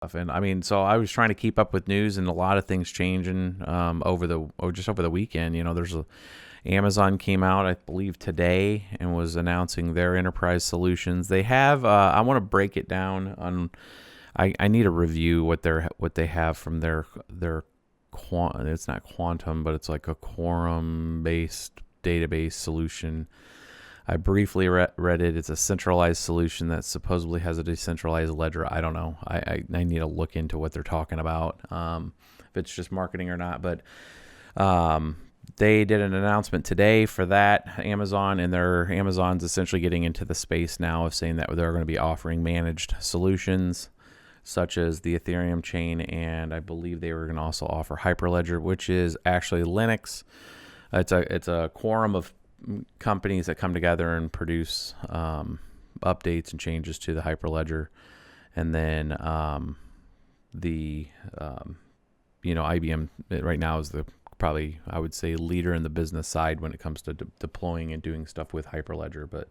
And I mean, so I was trying to keep up with news and a lot of things changing over the weekend. There's Amazon came out, I believe, today and was announcing their enterprise solutions. They have. I want to break it down on. I need to review what they have from their it's not quantum, but it's like a quorum based database solution. I briefly read it. It's a centralized solution that supposedly has a decentralized ledger. I don't know. I need to look into what they're talking about, if it's just marketing or not. But they did an announcement today for that, Amazon, and Amazon's essentially getting into the space now of saying that they're going to be offering managed solutions such as the Ethereum chain, and I believe they were going to also offer Hyperledger, which is actually Linux. It's a quorum of companies that come together and produce updates and changes to the Hyperledger, and then IBM right now is the probably, I would say, leader in the business side when it comes to deploying and doing stuff with Hyperledger. But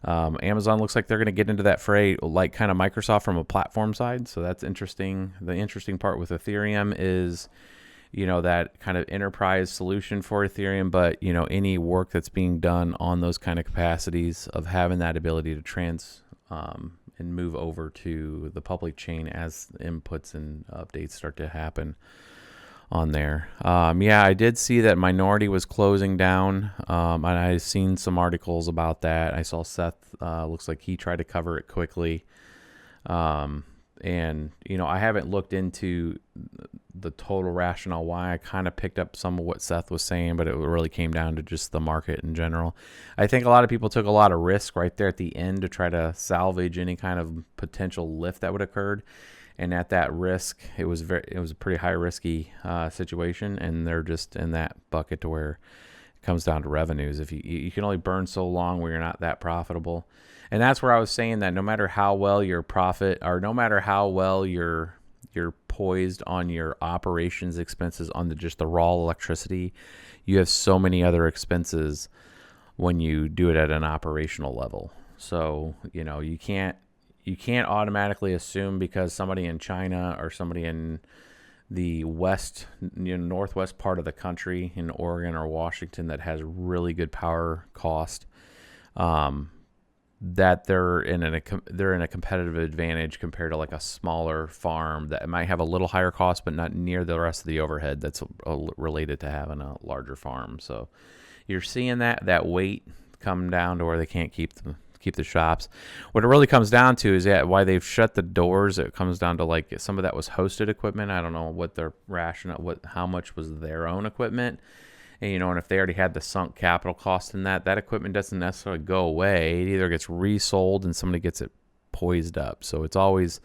Amazon looks like they're going to get into that fray, like kind of Microsoft from a platform side. So that's interesting. The interesting part with Ethereum is, that kind of enterprise solution for Ethereum, but, any work that's being done on those kind of capacities of having that ability to and move over to the public chain as inputs and updates start to happen on there. I did see that Minority was closing down, and I've seen some articles about that. I saw Seth, looks like he tried to cover it quickly. And, I haven't looked into the total rationale why. I kind of picked up some of what Seth was saying, but it really came down to just the market in general. I think a lot of people took a lot of risk right there at the end to try to salvage any kind of potential lift that would have occurred. And at that risk, it was a pretty high risky situation, and they're just in that bucket to where it comes down to revenues. If you can only burn so long where you're not that profitable. And that's where I was saying that no matter how well your profit, or no matter how well you're poised on your operations expenses on just the raw electricity, you have so many other expenses when you do it at an operational level. So, you can't automatically assume because somebody in China or somebody in the west, northwest part of the country in Oregon or Washington that has really good power cost, that they're in a competitive advantage compared to like a smaller farm that might have a little higher cost but not near the rest of the overhead that's related to having a larger farm. So you're seeing that weight come down to where they can't keep the shops. What it really comes down to is why they've shut the doors. It comes down to like some of that was hosted equipment. I don't know what their rationale, how much was their own equipment. And, and if they already had the sunk capital cost in that equipment doesn't necessarily go away. It either gets resold and somebody gets it poised up. So it's always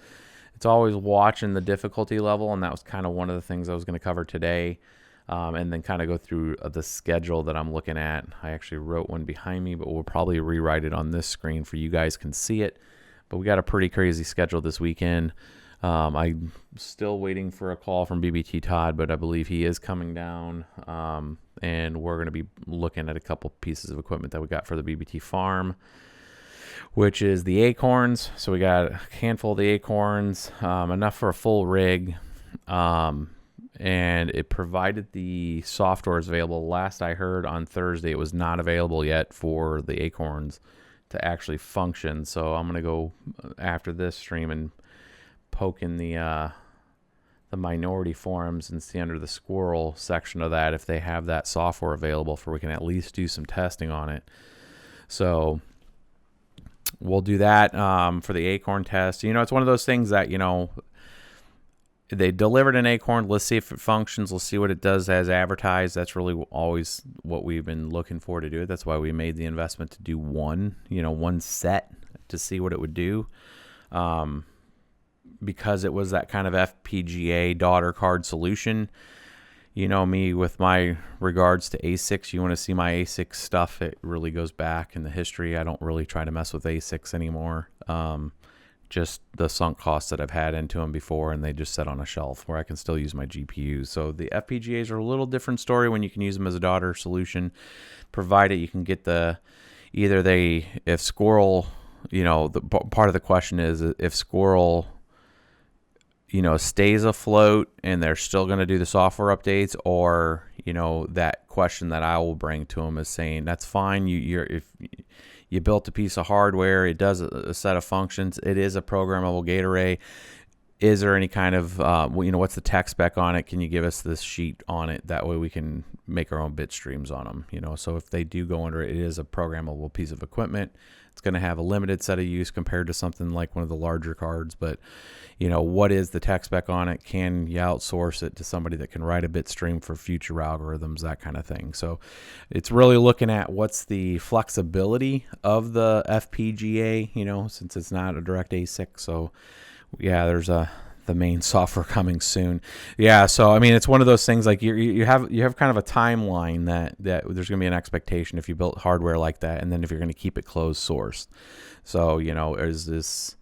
watching the difficulty level. And that was kind of one of the things I was going to cover today. And then kind of go through the schedule that I'm looking at. I actually wrote one behind me, but we'll probably rewrite it on this screen for you guys can see it. But we got a pretty crazy schedule this weekend. I'm still waiting for a call from BBT Todd, but I believe he is coming down. And we're going to be looking at a couple pieces of equipment that we got for the BBT farm, which is the Acorns. So we got a handful of the Acorns, enough for a full rig. And it provided the software is available. Last I heard on Thursday, it was not available yet for the Acorns to actually function. So I'm going to go after this stream and poke in the minority forums and see under the squirrel section of that if they have that software available for we can at least do some testing on it. So we'll do that for the Acorn test. It's one of those things that, they delivered an Acorn. Let's see if it functions. Let's see what it does as advertised. That's really always what we've been looking for to do it. That's why we made the investment to do one set to see what it would do. Because it was that kind of FPGA daughter card solution. Me with my regards to ASICs. You want to see my ASIC stuff, it really goes back in the history. I don't really try to mess with ASICs anymore. Just the sunk costs that I've had into them before, and they just sit on a shelf where I can still use my GPUs. So the FPGAs are a little different story when you can use them as a daughter solution, provided you can get if Squirrel, the part of the question is if Squirrel stays afloat and they're still going to do the software updates, or, that question that I will bring to them is saying, that's fine. If you built a piece of hardware, it does a set of functions. It is a programmable gate array. Is there any kind of, what's the tech spec on it? Can you give us this sheet on it? That way we can make our own bit streams on them. So if they do go under it, it is a programmable piece of equipment. It's going to have a limited set of use compared to something like one of the larger cards. But, what is the tech spec on it? Can you outsource it to somebody that can write a bit stream for future algorithms, that kind of thing? So it's really looking at what's the flexibility of the FPGA, since it's not a direct ASIC. So yeah, there's the main software coming soon. Yeah, so it's one of those things, like you have kind of a timeline that there's going to be an expectation if you built hardware like that, and then if you're going to keep it closed sourced. So is this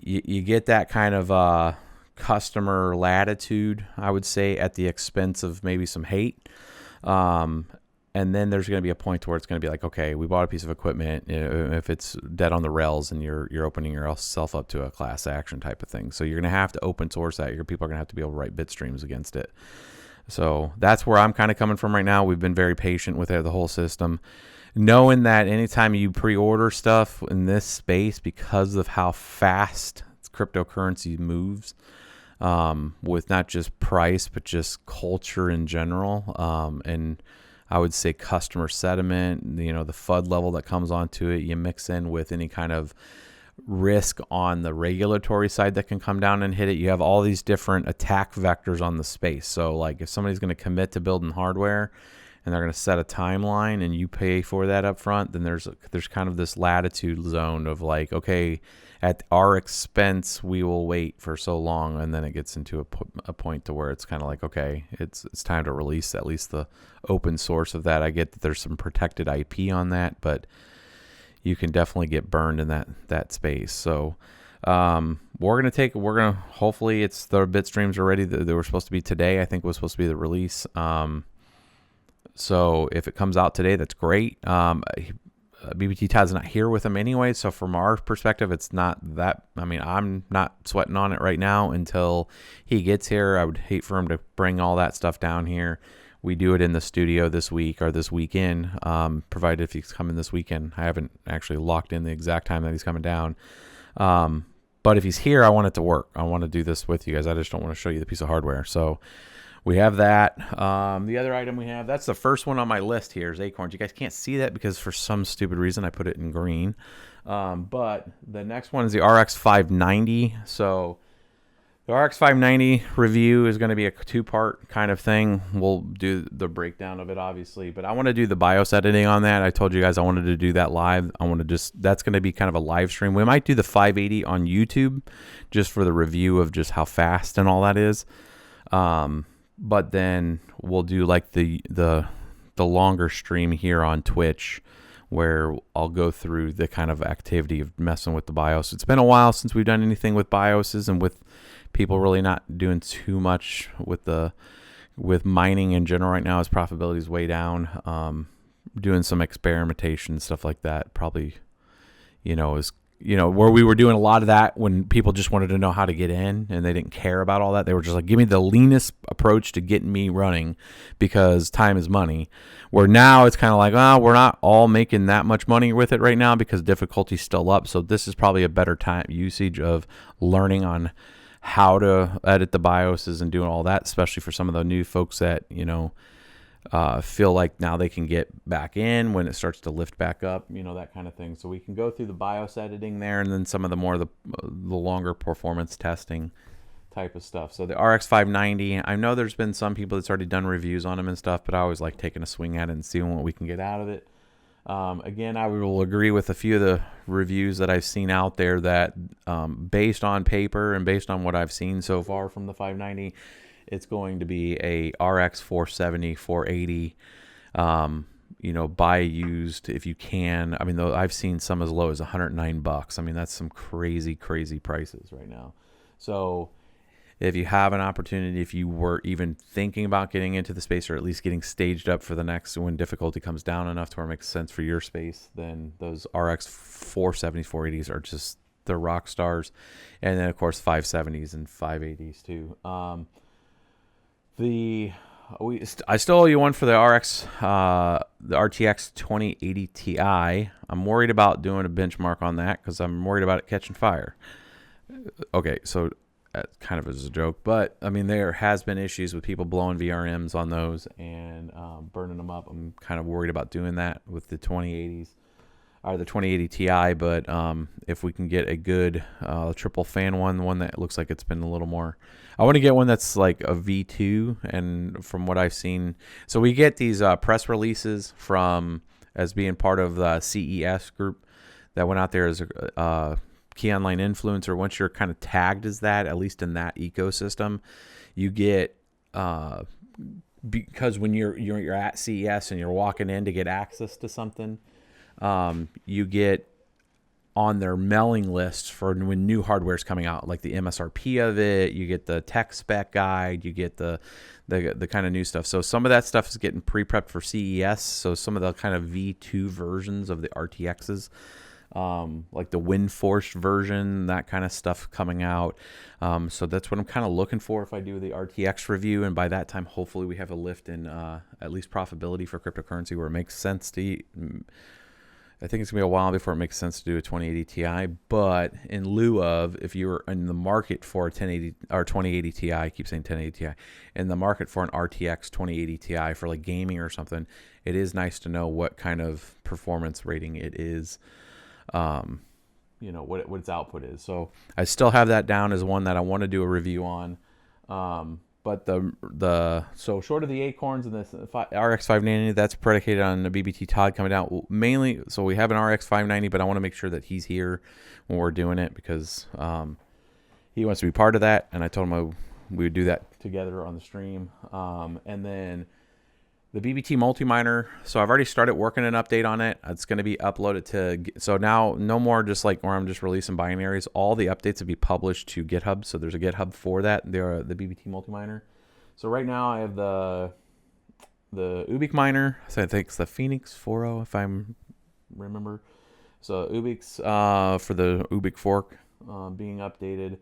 you get that kind of customer latitude, I would say, at the expense of maybe some hate. And then there's going to be a point where it's going to be like, okay, we bought a piece of equipment. If it's dead on the rails, and you're opening yourself up to a class action type of thing. So you're going to have to open source that. Your people are going to have to be able to write bit streams against it. So that's where I'm kind of coming from right now. We've been very patient with the whole system, knowing that anytime you pre-order stuff in this space, because of how fast cryptocurrency moves, with not just price but just culture in general, and I would say customer sentiment, the FUD level that comes onto it, you mix in with any kind of risk on the regulatory side that can come down and hit it. You have all these different attack vectors on the space. So like if somebody's going to commit to building hardware and they're going to set a timeline and you pay for that up front, then there's kind of this latitude zone of like, okay, at our expense, we will wait for so long. And then it gets into a point to where it's kind of like, okay, it's time to release at least the open source of that. I get that there's some protected IP on that, but you can definitely get burned in that space. So hopefully the bit streams are ready. They were supposed to be today. I think it was supposed to be the release. So if it comes out today, that's great. BBT Todd's not here with him anyway, so from our perspective, it's not that. I'm not sweating on it right now until he gets here. I would hate for him to bring all that stuff down here. We do it in the studio this week or this weekend, provided if he's coming this weekend. I haven't actually locked in the exact time that he's coming down. But if he's here, I want it to work. I want to do this with you guys. I just don't want to show you the piece of hardware. So we have that. The other item we have, that's the first one on my list here, is Acorns. You guys can't see that because for some stupid reason I put it in green. But the next one is the RX590. So the RX590 review is going to be a two-part kind of thing. We'll do the breakdown of it, obviously. But I want to do the BIOS editing on that. I told you guys I wanted to do that live. That's going to be kind of a live stream. We might do the 580 on YouTube just for the review of just how fast and all that is. But then we'll do like the longer stream here on Twitch, where I'll go through the kind of activity of messing with the BIOS. It's been a while since we've done anything with BIOSes, and with people really not doing too much with mining in general right now, as profitability is way down. Doing some experimentation, stuff like that, probably, is where we were doing a lot of that when people just wanted to know how to get in and they didn't care about all that. They were just like, give me the leanest approach to getting me running because time is money. Where now it's kind of like, we're not all making that much money with it right now because difficulty's still up. So this is probably a better time usage of learning on how to edit the BIOSes and doing all that, especially for some of the new folks that, feel like now they can get back in when it starts to lift back up, that kind of thing. So we can go through the BIOS editing there, and then some of the longer performance testing type of stuff. So the RX590, I know there's been some people that's already done reviews on them and stuff, but I always like taking a swing at it and seeing what we can get out of it. Again, I will agree with a few of the reviews that I've seen out there that based on paper and based on what I've seen so far from the 590, it's going to be a RX 470, 480, buy used if you can. Though I've seen some as low as $109. That's some crazy, crazy prices right now. So if you have an opportunity, if you were even thinking about getting into the space or at least getting staged up for the next, when difficulty comes down enough to where it makes sense for your space, then those RX 470s, 480s are just the rock stars, and then of course 570s and 580s too. I still owe you one for the RTX 2080 Ti. I'm worried about doing a benchmark on that because I'm worried about it catching fire. Okay, so that kind of is a joke, but I mean there has been issues with people blowing VRMs on those and burning them up. I'm kind of worried about doing that with the 2080s or the 2080 Ti, but if we can get a good triple fan one that looks like it's been a little more. I want to get one that's like a V2, and from what I've seen, so we get these press releases from as being part of the CES group that went out there as a key online influencer. Once you're kind of tagged as that, at least in that ecosystem, you get because when you're at CES and you're walking in to get access to something, you get on their mailing lists for when new hardware is coming out, like the MSRP of it. You get the tech spec guide. You get the kind of new stuff. So some of that stuff is getting pre-prepped for CES. So some of the kind of V2 versions of the RTXs, like the WindForce version, that kind of stuff coming out. So that's what I'm kind of looking for if I do the RTX review. And by that time, hopefully we have a lift in at least profitability for cryptocurrency where it makes sense to eat. I think it's going to be a while before it makes sense to do a 2080 Ti, but in lieu of, if you're in the market for a 1080 or 2080 Ti, I keep saying 1080 Ti, in the market for an RTX 2080 Ti for like gaming or something, it is nice to know what kind of performance rating it is, what its output is. So I still have that down as one that I want to do a review on. But so short of the Acorns and this RX590, that's predicated on the BBT Todd coming out mainly. So we have an RX590, but I want to make sure that he's here when we're doing it because he wants to be part of that. And I told him we would do that together on the stream. And then the BBT MultiMiner. So I've already started working an update on it. It's going to be uploaded to. So now no more just like where I'm just releasing binaries. All the updates will be published to GitHub. So there's a GitHub for that. There the BBT MultiMiner. So right now I have the Ubik miner. So I think it's the Phoenix 4.0 if I remember. So Ubik's for the Ubik fork being updated.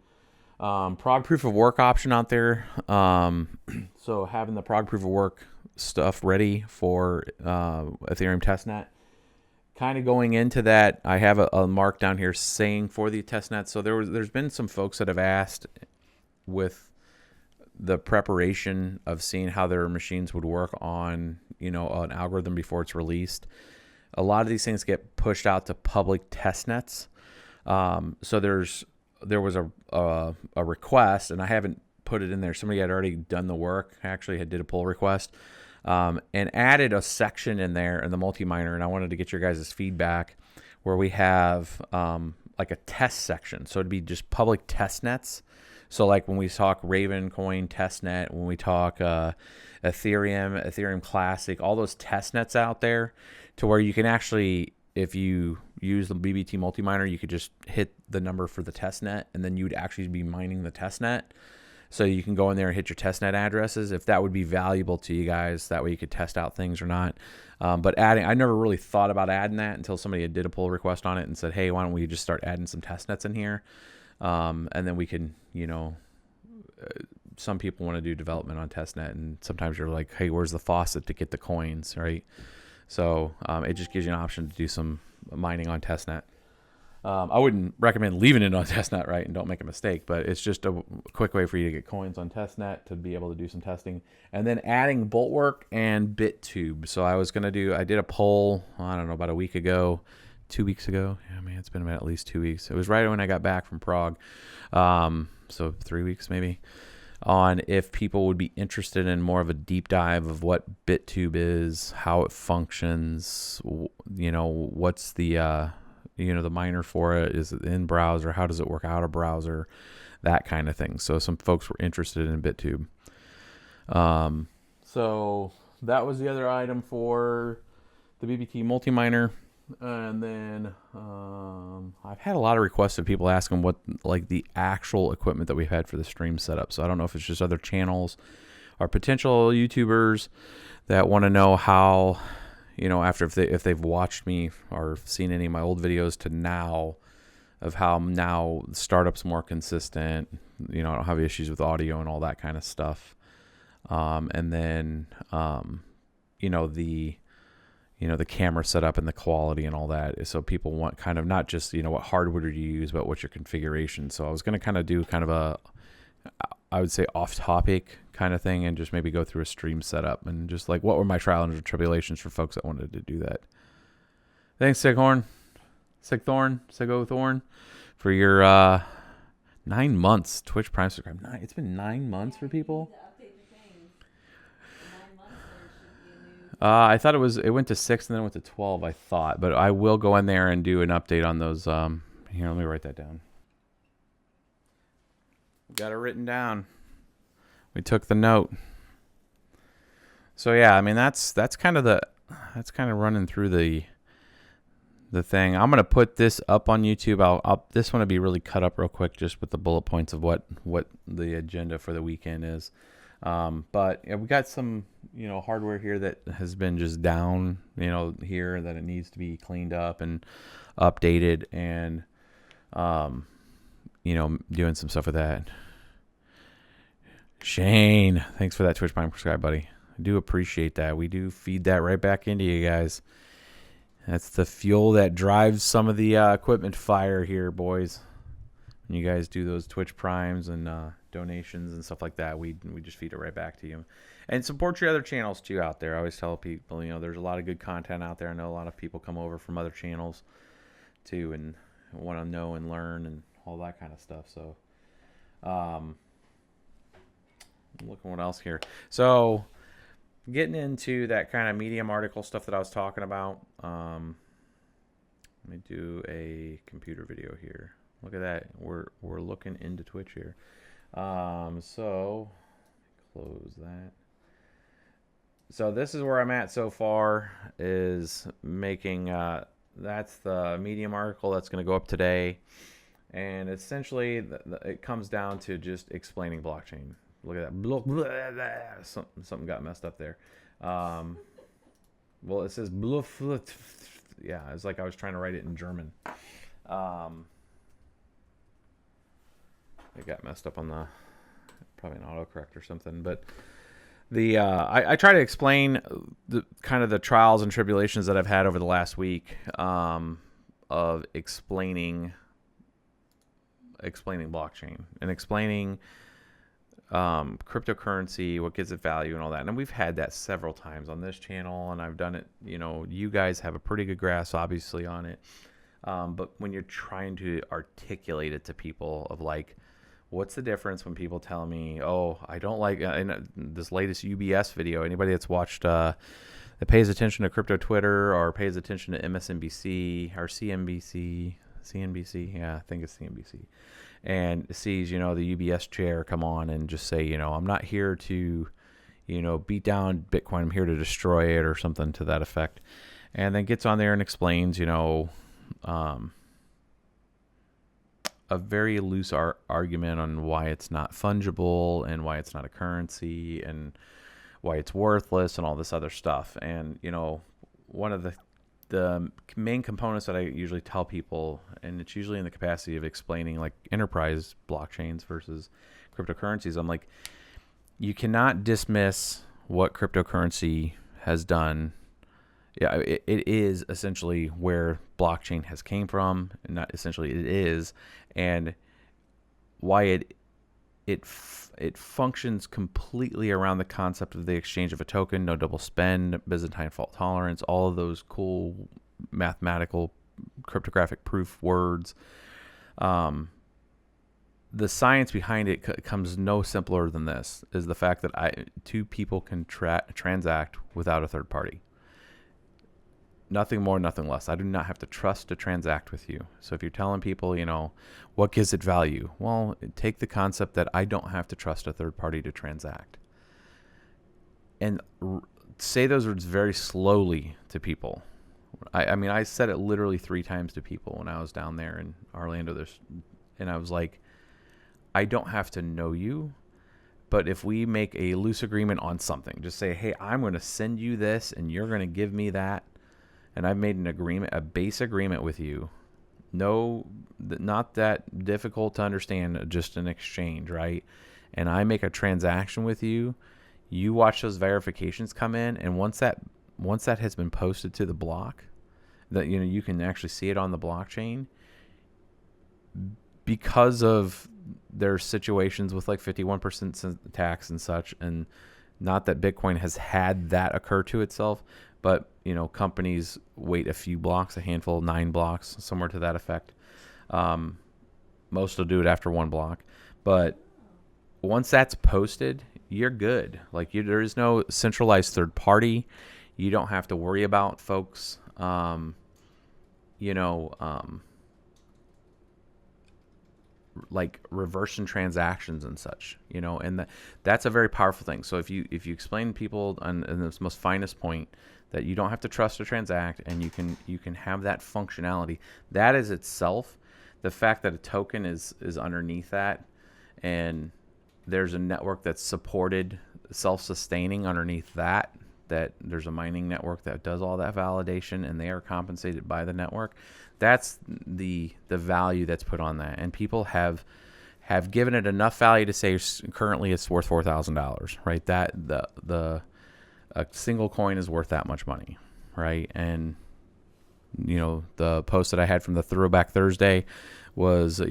Prog proof of work option out there. So having the prog proof of work stuff ready for Ethereum testnet. Kind of going into that, I have a mark down here saying for the testnet. So there's been some folks that have asked with the preparation of seeing how their machines would work on an algorithm before it's released. A lot of these things get pushed out to public testnets. So there was a request, and I haven't put it in there. Somebody had already done the work. Actually, had did a pull request and added a section in there in the MultiMiner. And I wanted to get your guys' feedback where we have like a test section. So it'd be just public test nets. So like when we talk Raven Coin testnet, when we talk Ethereum Classic, all those test nets out there to where you can actually, if you use the BBT MultiMiner, you could just hit the number for the testnet and then you would actually be mining the testnet. So you can go in there and hit your testnet addresses if that would be valuable to you guys. That way you could test out things or not. But I never really thought about adding that until somebody did a pull request on it and said, hey, why don't we just start adding some testnets in here? And then we can, some people want to do development on testnet. And sometimes you're like, hey, where's the faucet to get the coins, right? So it just gives you an option to do some mining on testnet. I wouldn't recommend leaving it on testnet, right? And don't make a mistake, but it's just a quick way for you to get coins on testnet to be able to do some testing. And then adding Boltwork and BitTube. So I did a poll, I don't know, about a week ago, 2 weeks ago. Yeah, man, it's been about at least 2 weeks. It was right when I got back from Prague. So 3 weeks maybe, on if people would be interested in more of a deep dive of what BitTube is, how it functions, what's the the miner for it, is it in browser, how does it work out of browser, that kind of thing. So some folks were interested in BitTube. So that was the other item for the BBT MultiMiner. And then I've had a lot of requests of people asking what like the actual equipment that we've had for the stream setup. So I don't know if it's just other channels or potential YouTubers that want to know how, after if they've watched me or seen any of my old videos to now, of how now startup's more consistent. You know, I don't have issues with audio and all that kind of stuff. And then, the camera setup and the quality and all that. So people want kind of not just, what hardware do you use, but what's your configuration. So I was going to kind of do kind of I would say off topic kind of thing and just maybe go through a stream setup and just like what were my trials and tribulations for folks that wanted to do that. Thanks, Sigthorn, for your 9 months Twitch Prime subscribe. It's been 9 months for people. I thought it went to 6 and then it went to 12, I thought. But I will go in there and do an update on those. Here, let me write that down. Got it written down. We took the note. So yeah, I mean that's kind of running through the thing. I'm gonna put this up on YouTube. This one will be really cut up real quick, just with the bullet points of what the agenda for the weekend is. But yeah, we got some, hardware here that has been just down, here that it needs to be cleaned up and updated and, doing some stuff with that. Shane, thanks for that Twitch Prime subscribe, buddy. I do appreciate that. We do feed that right back into you guys. That's the fuel that drives some of the equipment fire here, boys. When you guys do those Twitch Primes and donations and stuff like that, we just feed it right back to you. And support your other channels too out there. I always tell people, there's a lot of good content out there. I know a lot of people come over from other channels too and want to know and learn and all that kind of stuff. So, I'm looking what else here. So, getting into that kind of Medium article stuff that I was talking about. Let me do a computer video here. Look at that. We're looking into Twitch here. So close that. So this is where I'm at so far, is making that's the Medium article that's going to go up today, and essentially it comes down to just explaining blockchain. Look at that. Blah, blah, blah. Something got messed up there. Well, it says blah, blah, yeah, it's like I was trying to write it in German. It got messed up on probably an autocorrect or something. But I try to explain the kind of the trials and tribulations that I've had over the last week of explaining blockchain and explaining cryptocurrency, what gives it value and all that. And we've had that several times on this channel, and I've done it, you guys have a pretty good grasp obviously on it. But when you're trying to articulate it to people of like, what's the difference when people tell me, oh, I don't like in this latest UBS video, anybody that's watched that pays attention to crypto Twitter or pays attention to MSNBC or CNBC, yeah, I think it's CNBC, and sees, the UBS chair come on and just say, I'm not here to, beat down Bitcoin, I'm here to destroy it or something to that effect. And then gets on there and explains, a very loose argument on why it's not fungible and why it's not a currency and why it's worthless and all this other stuff. And, one of the main components that I usually tell people, and it's usually in the capacity of explaining like enterprise blockchains versus cryptocurrencies, I'm like, you cannot dismiss what cryptocurrency has done. Yeah, it is essentially where blockchain has came from, and not essentially it is, and why it functions completely around the concept of the exchange of a token, no double spend, Byzantine fault tolerance, all of those cool mathematical cryptographic proof words. The science behind it comes no simpler than this, is the fact that two people can transact without a third party. Nothing more, nothing less. I do not have to trust to transact with you. So if you're telling people, what gives it value? Well, take the concept that I don't have to trust a third party to transact. And say those words very slowly to people. I mean, I said it literally 3 times to people when I was down there in Orlando. And I was like, I don't have to know you. But if we make a loose agreement on something, just say, hey, I'm going to send you this and you're going to give me that. And I've made an agreement, a base agreement with you not that difficult to understand, just an exchange, right? And I make a transaction with you, you watch those verifications come in, and once that has been posted to the block, that you can actually see it on the blockchain, because of their situations with like 51% tax and such, and not that Bitcoin has had that occur to itself, but companies wait a few blocks, a handful, 9 blocks, somewhere to that effect. Most will do it after 1 block, but once that's posted, you're good. Like there is no centralized third party. You don't have to worry about folks, like reversing transactions and such, and that's a very powerful thing. So if you explain to people on this most finest point that you don't have to trust or transact, and you can have that functionality, that is itself, the fact that a token is underneath that, and there's a network that's supported self-sustaining underneath that there's a mining network that does all that validation, and they are compensated by the network. That's the value that's put on that, and people have given it enough value to say currently it's worth $4,000, right? That a single coin is worth that much money, right? And the post that I had from the Throwback Thursday was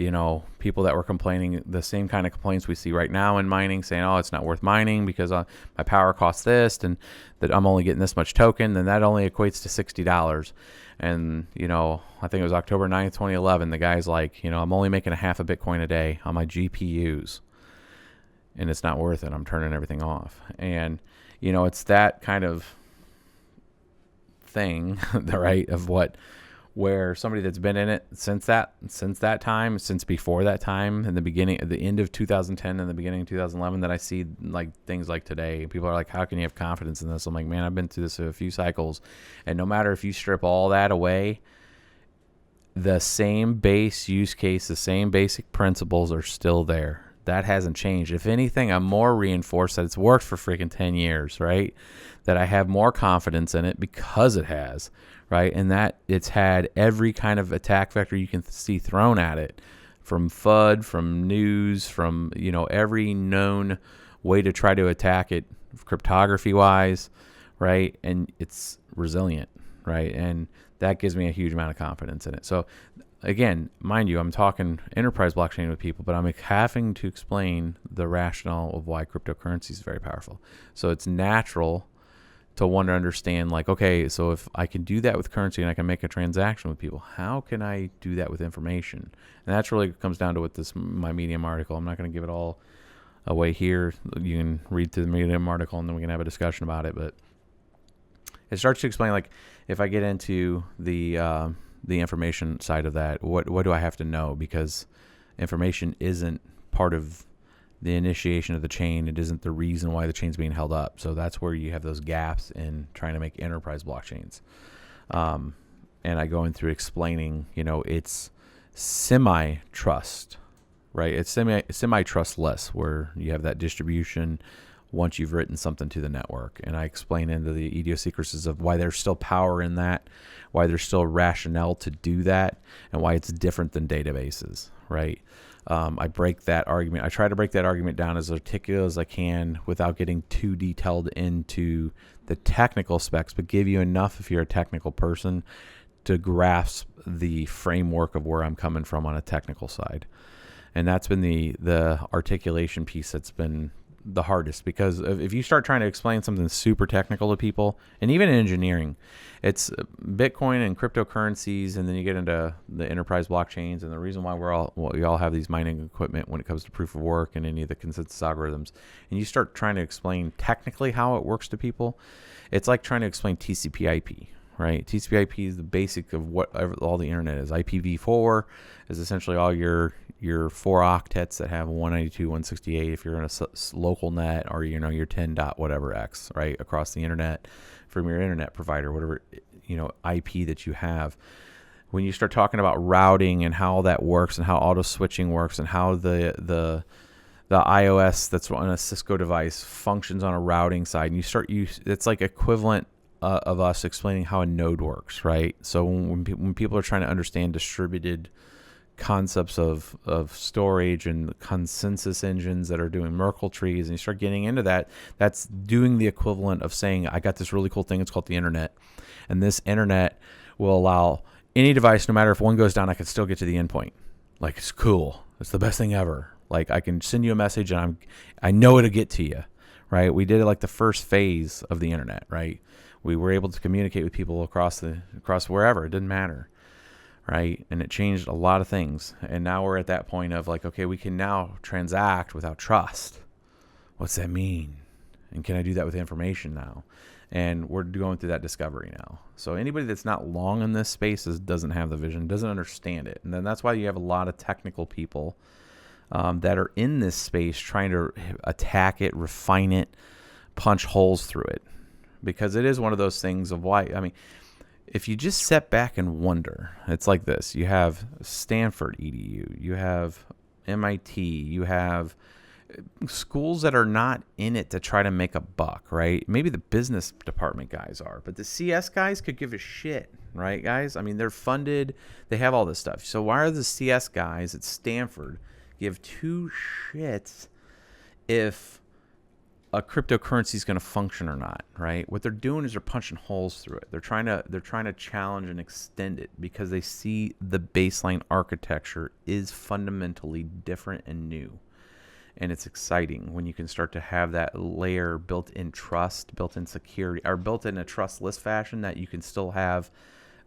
people that were complaining the same kind of complaints we see right now in mining, saying, oh, it's not worth mining because my power costs this, and that I'm only getting this much token, and that only equates to $60. And I think it was October 9th, 2011, the guy's like, I'm only making a half a Bitcoin a day on my GPUs, and it's not worth it. I'm turning everything off. And it's that kind of thing, right, of where somebody that's been in it since that time, since before that time, in the end of 2010 and the beginning of 2011, that I see like things like today. People are like, how can you have confidence in this? I'm like, man, I've been through this a few cycles, and no matter if you strip all that away, the same base use case, the same basic principles are still there. That hasn't changed. If anything, I'm more reinforced that it's worked for freaking 10 years, right? That I have more confidence in it because it has, right? And that it's had every kind of attack vector you can see thrown at it, from FUD, from news, from, every known way to try to attack it cryptography-wise, right? And it's resilient, right? And that gives me a huge amount of confidence in it. So again, mind you, I'm talking enterprise blockchain with people, but I'm having to explain the rationale of why cryptocurrency is very powerful. So it's natural to want to understand, like, okay, so if I can do that with currency and I can make a transaction with people, how can I do that with information? And that's really comes down to what my Medium article. I'm not going to give it all away here. You can read through the Medium article, and then we can have a discussion about it. But it starts to explain, like, if I get into the information side of that, what do I have to know? Because information isn't part of the initiation of the chain. It isn't the reason why the chain's being held up. So that's where you have those gaps in trying to make enterprise blockchains. And I go in through explaining, it's semi-trust, right? It's semi-trustless, where you have that distribution once you've written something to the network. And I explain into the idiosyncrasies of why there's still power in that, why there's still rationale to do that, and why it's different than databases, right? I break that argument. I try to break that argument down as articulate as I can without getting too detailed into the technical specs, but give you enough, if you're a technical person, to grasp the framework of where I'm coming from on a technical side. And that's been the articulation piece that's been the hardest, because if you start trying to explain something super technical to people, and even in engineering, it's Bitcoin and cryptocurrencies, and then you get into the enterprise blockchains, and the reason why we all have these mining equipment when it comes to proof of work and any of the consensus algorithms, and you start trying to explain technically how it works to people, it's like trying to explain TCP/IP. Right, TCP/IP is the basic of what all the internet is. IPv4 is essentially all your 4 octets that have 192, 168 if you're in a local net, or your 10 dot whatever X, right, across the internet from your internet provider, whatever IP that you have. When you start talking about routing and how that works, and how auto switching works, and how the iOS that's on a Cisco device functions on a routing side, and it's like equivalent of us explaining how a node works, right? So when people are trying to understand distributed concepts of storage and consensus engines that are doing Merkle trees, and you start getting into that, that's doing the equivalent of saying, I got this really cool thing, it's called the internet, and this internet will allow any device, no matter if one goes down, I can still get to the endpoint. Like, it's cool, it's the best thing ever. Like, I can send you a message and I know it'll get to you, right? We did it like the first phase of the internet, right? We were able to communicate with people across wherever, it didn't matter, right? And it changed a lot of things. And now we're at that point of like, okay, we can now transact without trust. What's that mean? And can I do that with information now? And we're going through that discovery now. So anybody that's not long in this space doesn't have the vision, doesn't understand it. And then that's why you have a lot of technical people that are in this space trying to attack it, refine it, punch holes through it. Because it is one of those things of why, I mean, if you just step back and wonder, it's like this. You have Stanford EDU, you have MIT, you have schools that are not in it to try to make a buck, right? Maybe the business department guys are, but the CS guys could give a shit, right, guys? I mean, they're funded, they have all this stuff. So why are the CS guys at Stanford give two shits if a cryptocurrency is going to function or not, right? What they're doing is they're punching holes through it. They're trying to challenge and extend it because they see the baseline architecture is fundamentally different and new. And it's exciting when you can start to have that layer built in trust, built in security, or built in a trustless fashion that you can still have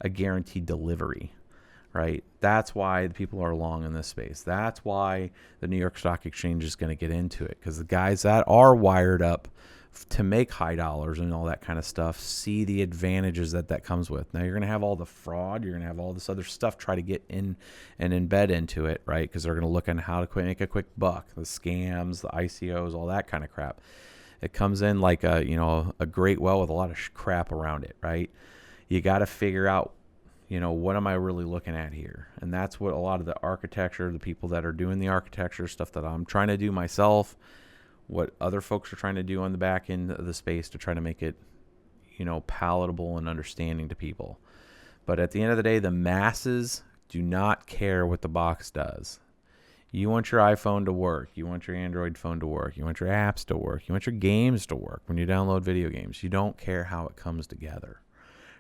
a guaranteed delivery, right? That's why the people are long in this space. That's why the New York Stock Exchange is going to get into it, because the guys that are wired up to make high dollars and all that kind of stuff see the advantages that comes with. Now you're going to have all the fraud, you're going to have all this other stuff try to get in and embed into it, right? Because they're going to look at how to make a quick buck, the scams, the ICOs, all that kind of crap. It comes in like a great well with a lot of crap around it, right? You got to figure out, what am I really looking at here? And that's what a lot of the architecture, the people that are doing the architecture stuff that I'm trying to do myself, what other folks are trying to do on the back end of the space to try to make it, palatable and understanding to people. But at the end of the day, the masses do not care what the box does. You want your iPhone to work. You want your Android phone to work. You want your apps to work. You want your games to work when you download video games. You don't care how it comes together,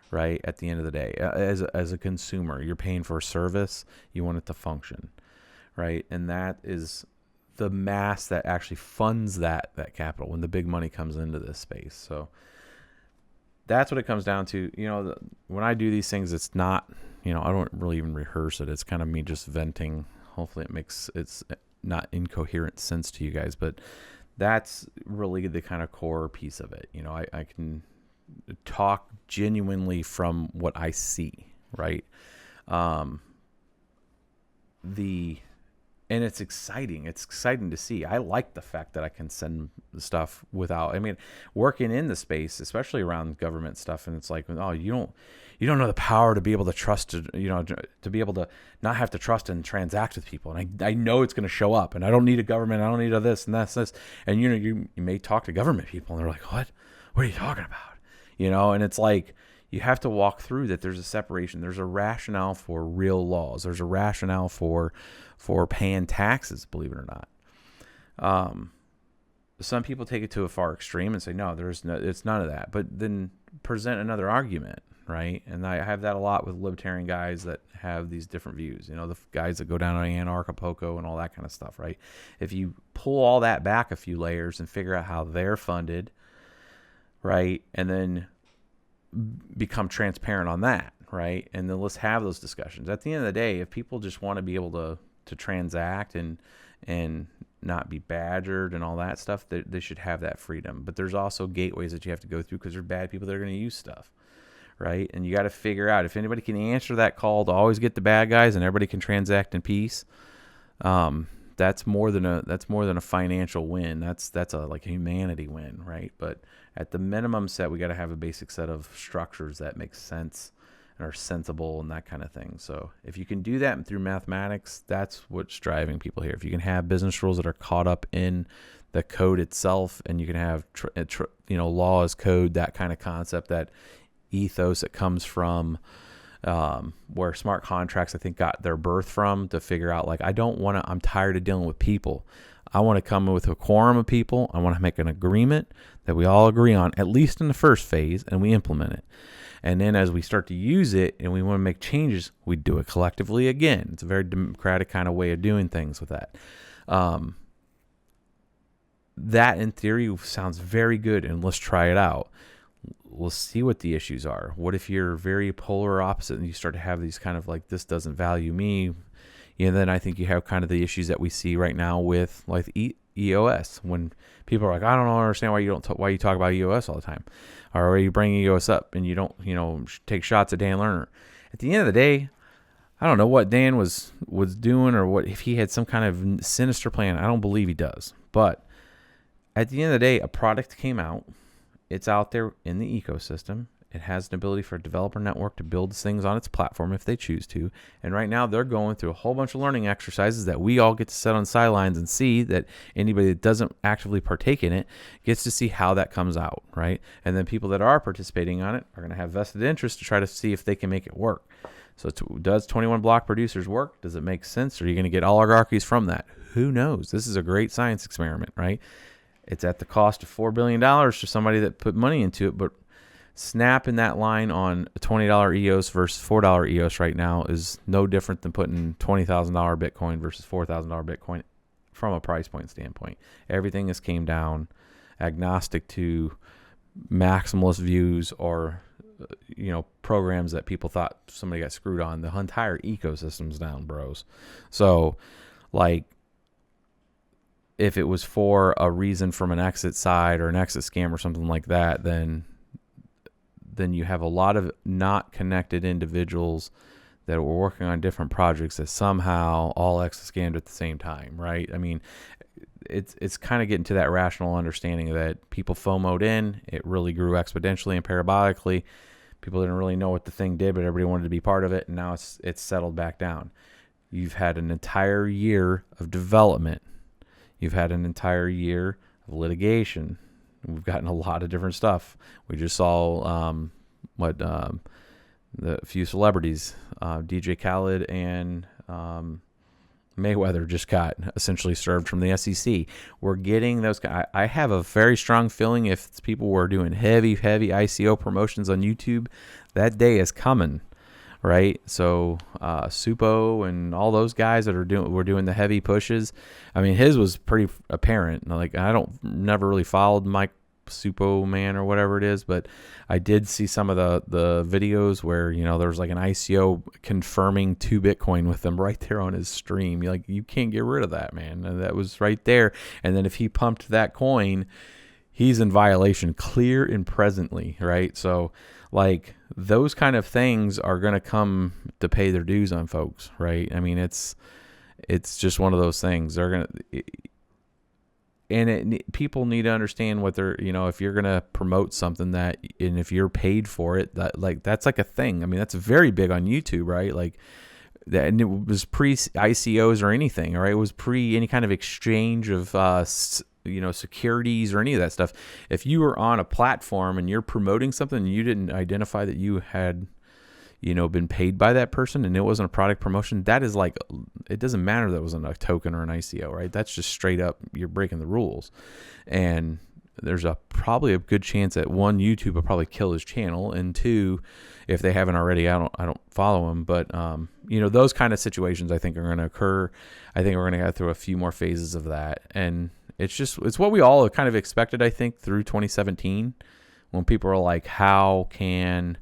right? At the end of the day, as a consumer, you're paying for a service. You want it to function, right? And that is the mass that actually funds that capital when the big money comes into this space. So that's what it comes down to. When I do these things, it's not, I don't really even rehearse it. It's kind of me just venting. Hopefully it's not incoherent sense to you guys, but that's really the kind of core piece of it. I can talk genuinely from what I see, right? And it's exciting. It's exciting to see. I like the fact that I can send stuff without, working in the space, especially around government stuff. And it's like, oh, you don't know the power to be able to trust, to be able to not have to trust and transact with people. And I know it's going to show up, and I don't need a government. I don't need this and this. And you may talk to government people and they're like, what are you talking about? And it's like, you have to walk through that. There's a separation. There's a rationale for real laws. There's a rationale for paying taxes, believe it or not. Some people take it to a far extreme and say, no, it's none of that. But then present another argument, right? And I have that a lot with libertarian guys that have these different views. The guys that go down on Anarchapulco and all that kind of stuff, right? If you pull all that back a few layers and figure out how they're funded, right, and then become transparent on that, right? And then let's have those discussions. At the end of the day, if people just want to be able to transact and not be badgered and all that stuff, they should have that freedom. But there's also gateways that you have to go through because there's bad people that are going to use stuff, right? And you got to figure out if anybody can answer that call to always get the bad guys and everybody can transact in peace. That's more than a financial win. That's a humanity win, right? But at the minimum set, we got to have a basic set of structures that make sense and are sensible and that kind of thing. So if you can do that through mathematics, that's what's driving people here. If you can have business rules that are caught up in the code itself, and you can have law as code, that kind of concept that ethos that comes from where smart contracts, I think, got their birth from, to figure out, like, I'm tired of dealing with people. I want to come with a quorum of people. I want to make an agreement that we all agree on, at least in the first phase, and we implement it. And then as we start to use it and we want to make changes, we do it collectively again. It's a very democratic kind of way of doing things with that. That in theory sounds very good, and let's try it out. We'll see what the issues are. What if you're very polar opposite and you start to have these kind of like, this doesn't value me? Then I think you have kind of the issues that we see right now with like EOS, when people are like, I don't understand why you talk about EOS all the time, or why you bring EOS up and you don't take shots at Dan Lerner. At the end of the day, I don't know what Dan was doing, or what if he had some kind of sinister plan. I don't believe he does. But at the end of the day, a product came out. It's out there in the ecosystem. It has an ability for a developer network to build things on its platform if they choose to. And right now they're going through a whole bunch of learning exercises that we all get to sit on sidelines and see, that anybody that doesn't actively partake in it gets to see how that comes out, right? And then people that are participating on it are going to have vested interest to try to see if they can make it work. So does 21 block producers work? Does it make sense? Are you going to get oligarchies from that? Who knows? This is a great science experiment, right? It's at the cost of $4 billion to somebody that put money into it, but snapping that line on a $20 EOS versus $4 EOS right now is no different than putting $20,000 Bitcoin versus $4,000 Bitcoin from a price point standpoint. Everything has came down, agnostic to maximalist views or programs that people thought somebody got screwed on. The entire ecosystem's down, bros. So, like, if it was for a reason from an exit side or an exit scam or something like that, then you have a lot of not connected individuals that were working on different projects that somehow all exit scammed at the same time, right? I mean, it's kind of getting to that rational understanding that people FOMO'd in. It really grew exponentially and parabolically. People didn't really know what the thing did, but everybody wanted to be part of it, and now it's settled back down. You've had an entire year of development. You've had an entire year of litigation. We've gotten a lot of different stuff. We just saw the few celebrities, DJ Khaled and Mayweather, just got essentially served from the SEC. We're getting those. I have a very strong feeling if people were doing heavy ICO promotions on YouTube, that day is coming. Right, so Supo and all those guys that were doing the heavy pushes. I mean, his was pretty apparent. Like, I never really followed Mike Supo man or whatever it is, but I did see some of the videos where there was like an ICO confirming 2 Bitcoin with them right there on his stream. You can't get rid of that, man. And that was right there. And then if he pumped that coin, he's in violation, clear and presently, right? So, like, those kind of things are going to come to pay their dues on folks, right? I mean, it's just one of those things. They're going to, and people need to understand what they're, if you're going to promote something and if you're paid for it, that's like a thing. I mean, that's very big on YouTube, right? Like, that, and it was pre ICOs or anything, right? It was pre any kind of exchange of, securities or any of that stuff. If you were on a platform and you're promoting something and you didn't identify that you had, been paid by that person and it wasn't a product promotion, that is like, it doesn't matter that it wasn't a token or an ICO, right? That's just straight up, you're breaking the rules. And there's probably a good chance that one, YouTube will probably kill his channel, and two, if they haven't already, I don't follow him, but those kind of situations I think are going to occur. I think we're going to go through a few more phases of that, and it's what we all kind of expected, I think, through 2017, when people are like, how can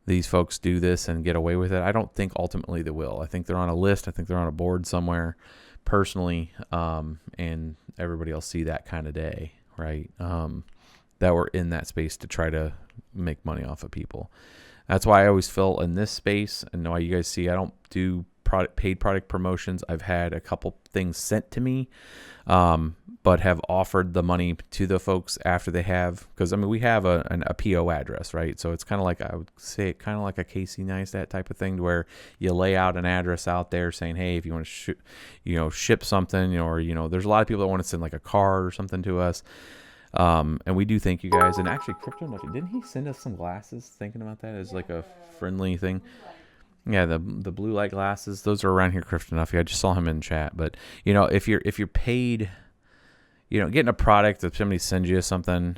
these folks do this and get away with it? I don't think ultimately they will. I think they're on a list. I think they're on a board somewhere personally, and everybody will see that kind of day, right? That we're in that space to try to make money off of people. That's why I always feel in this space, and why you guys see I don't do paid product promotions. I've had a couple things sent to me, but have offered the money to the folks after they have, because I mean, we have a PO address, right? So it's kind of like, I would say, kind of like a Casey Neistat type of thing, where you lay out an address out there saying, hey, if you want to ship something, or there's a lot of people that want to send like a card or something to us. And we do thank you guys. And actually, Crypto Nuffy, didn't he send us some glasses? Thinking about that as like a friendly thing. Yeah, the blue light glasses. Those are around here, Crypto Nuffy. I just saw him in chat. But you know, if you're paid, you know, getting a product, if somebody sends you something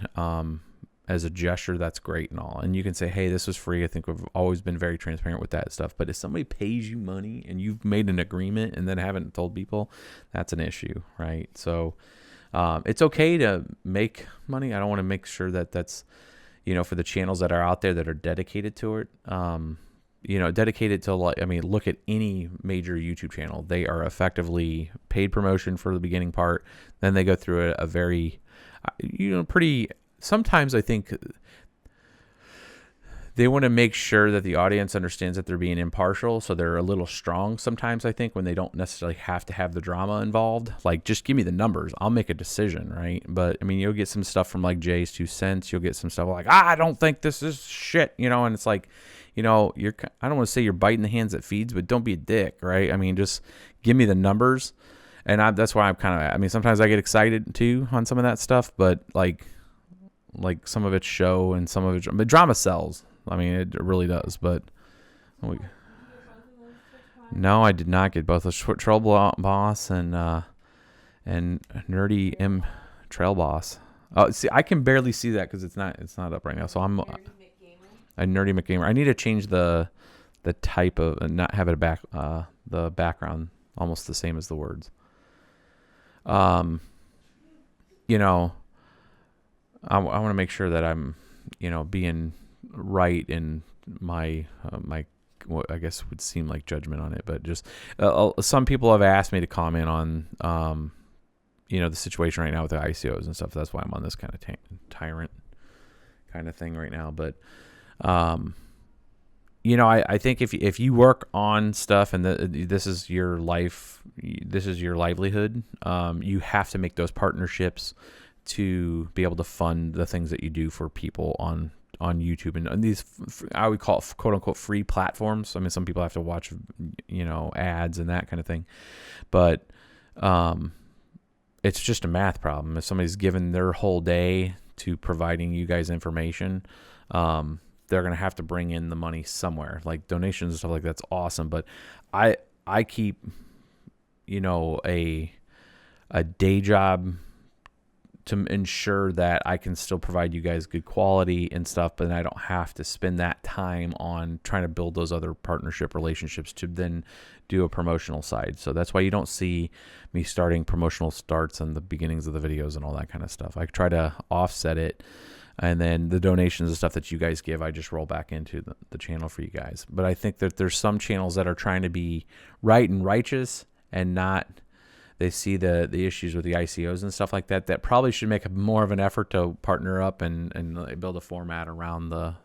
as a gesture, that's great and all. And you can say, hey, this was free. I think we've always been very transparent with that stuff. But if somebody pays you money and you've made an agreement and then haven't told people, that's an issue, right? So it's okay to make money. I don't want to make sure that that's, you know, for the channels that are out there that are dedicated to it. You know, dedicated to, like, I mean, look at any major YouTube channel. They are effectively paid promotion for the beginning part. Then they go through a very, you know, pretty, sometimes I think they want to make sure that the audience understands that they're being impartial. So they're a little strong sometimes, I think, when they don't necessarily have to have the drama involved. Like, just give me the numbers. I'll make a decision, right? But, I mean, you'll get some stuff from, like, Jay's 2 cents. You'll get some stuff like, I don't think this is shit, you know? And it's like, you know, I don't want to say you're biting the hands that feeds, but don't be a dick, right? I mean, just give me the numbers. And that's why I'm kind of, I mean, sometimes I get excited, too, on some of that stuff. But, like some of it's show and some of it, but drama sells. I mean, it really does, but no, I did not get both the Trail Boss and Nerdy M Trail Boss. Oh, see, I can barely see that because it's not up right now. So I'm a Nerdy McGamer. I need to change the type of and not have it the background almost the same as the words. You know, I want to make sure that I'm, you know, being right in my what I guess would seem like judgment on it, but just some people have asked me to comment on you know, the situation right now with the ICOs and stuff. That's why I'm on this kind of tyrant kind of thing right now. But you know, I think if you work on stuff and this is your life, this is your livelihood, you have to make those partnerships to be able to fund the things that you do for people on YouTube and these, I would call it quote unquote free platforms. I mean, some people have to watch, you know, ads and that kind of thing, but it's just a math problem. If somebody's given their whole day to providing you guys information, they're going to have to bring in the money somewhere, like donations and stuff like that's awesome. But I keep, you know, a day job to ensure that I can still provide you guys good quality and stuff, but I don't have to spend that time on trying to build those other partnership relationships to then do a promotional side. So that's why you don't see me starting promotional starts and the beginnings of the videos and all that kind of stuff. I try to offset it, and then the donations and stuff that you guys give, I just roll back into the channel for you guys. But I think that there's some channels that are trying to be right and righteous and not, they see the issues with the ICOs and stuff like that, that probably should make more of an effort to partner up and build a format around the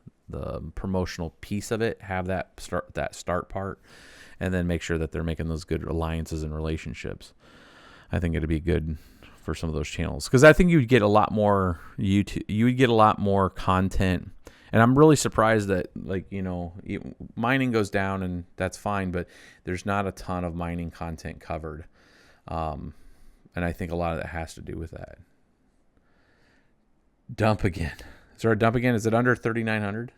promotional piece of it, have that start part, and then make sure that they're making those good alliances and relationships. I think it'd be good for some of those channels, because I think you would get a lot more you would get a lot more content. And I'm really surprised that, like, you know, mining goes down and that's fine, but there's not a ton of mining content covered. And I think a lot of that has to do with that. Dump again. Is there a dump again? Is it under 3,900?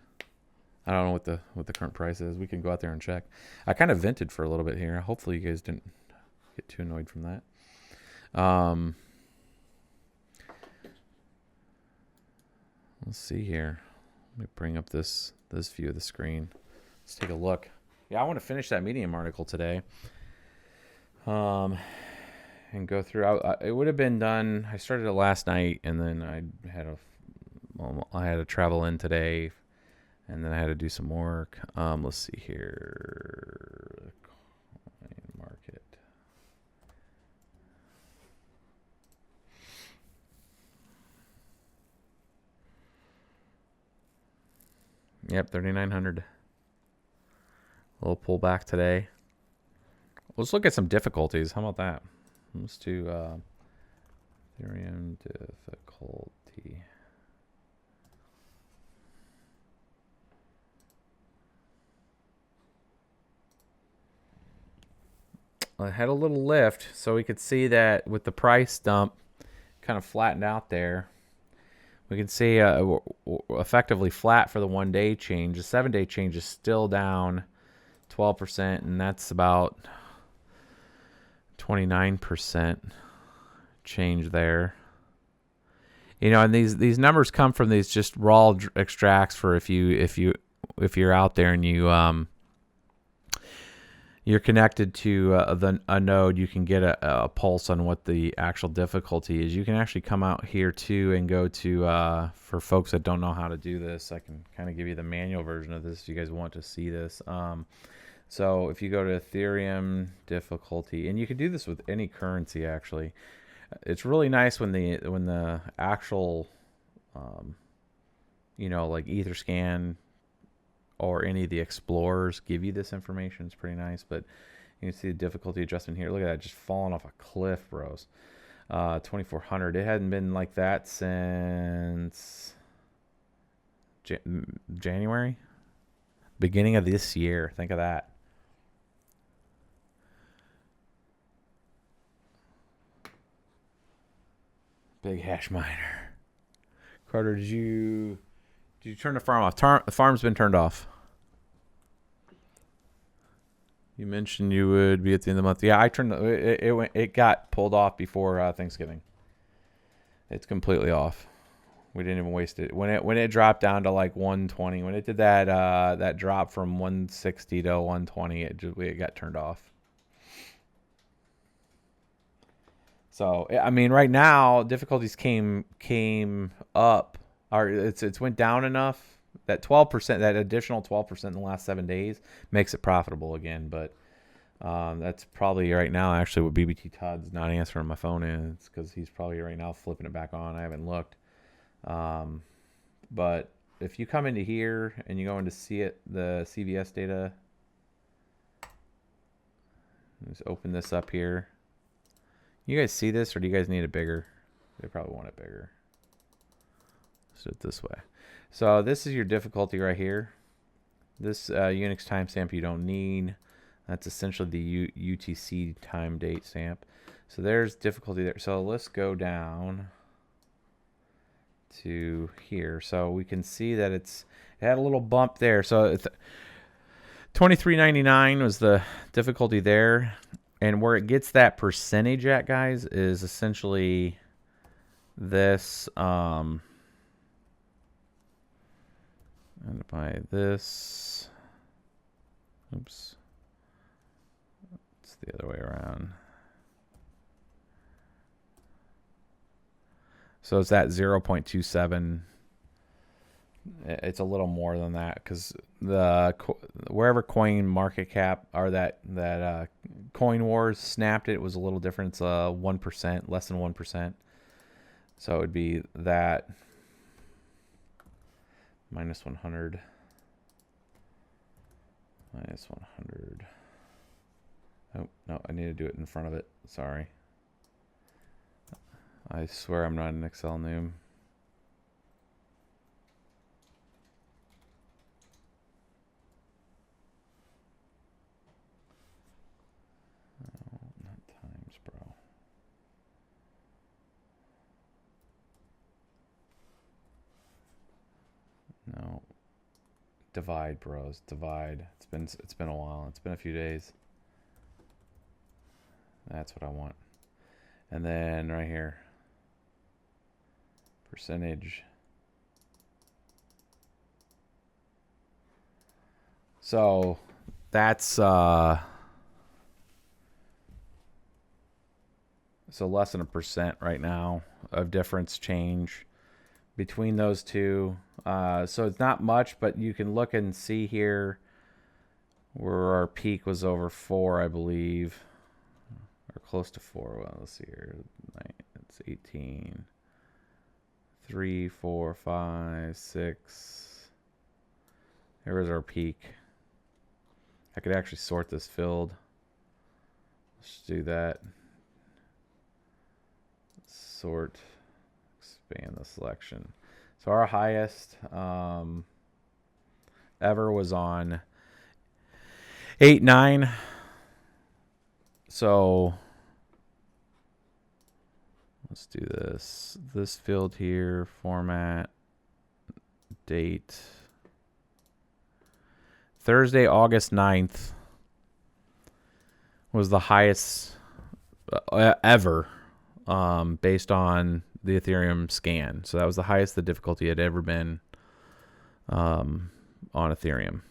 I don't know what the current price is. We can go out there and check. I kind of vented for a little bit here. Hopefully you guys didn't get too annoyed from that. Let's see here. Let me bring up this view of the screen. Let's take a look. Yeah, I want to finish that Medium article today. And go through. It would have been done. I started it last night, and then I had to travel in today, and then I had to do some work. Let's see here. Coin market. Yep, 3,900. A little pullback today. Let's look at some difficulties. How about that? Let's do Ethereum difficulty. I had a little lift, so we could see that with the price dump kind of flattened out there. We can see effectively flat for the 1 day change. The 7 day change is still down 12%, and that's about 29% change there. You know, and these numbers come from these just raw extracts for if you're out there and you're connected to a node, you can get a pulse on what the actual difficulty is. You can actually come out here too and go to, for folks that don't know how to do this, I can kind of give you the manual version of this if you guys want to see this. So if you go to Ethereum difficulty, and you can do this with any currency actually. It's really nice when the actual, you know, like Etherscan or any of the explorers give you this information. It's pretty nice, but you can see the difficulty adjustment here. Look at that, just falling off a cliff, bros. 2400. It hadn't been like that since January, beginning of this year. Think of that. Big hash miner. Carter, did you turn the farm off? The farm's been turned off. You mentioned you would be at the end of the month. Yeah, I turned it got pulled off before Thanksgiving. It's completely off. We didn't even waste it. When it dropped down to like 120, when it did that drop from 160 to 120, it got turned off. So I mean, right now difficulties came up, or it's went down enough that 12%, that additional 12% in the last 7 days makes it profitable again. But that's probably right now actually what BBT Todd's not answering my phone is, because he's probably right now flipping it back on. I haven't looked. But if you come into here and you go into the CVS data, just open this up here. You guys see this, or do you guys need it bigger? They probably want it bigger. Let's do it this way. So this is your difficulty right here. This Unix timestamp you don't need. That's essentially the UTC time date stamp. So there's difficulty there. So let's go down to here. So we can see that it had a little bump there. So it's 2399 was the difficulty there. And where it gets that percentage at, guys, is essentially this. And by this, oops, it's the other way around. So it's at 0.27. It's a little more than that, because wherever coin market cap or that coin wars snapped it was a little different. It's 1%, less than 1%. So it would be that minus 100, minus 100. Oh no, I need to do it in front of it. Sorry. I swear I'm not an Excel noob. No. Divide, bros. Divide. It's been a while. It's been a few days. That's what I want. And then right here. Percentage. So that's so less than 1% right now of difference change between those two. So it's not much, but you can look and see here where our peak was over 4, I believe, or close to 4. Well, let's see here. It's 18. 3, 4, 5, 6. There was our peak. I could actually sort this field. Let's do that. Sort. Expand the selection. So our highest ever was on 8.9. So let's do this field here, format, date, Thursday, August 9th was the highest ever based on the Ethereum scan. So that was the highest the difficulty had ever been on Ethereum.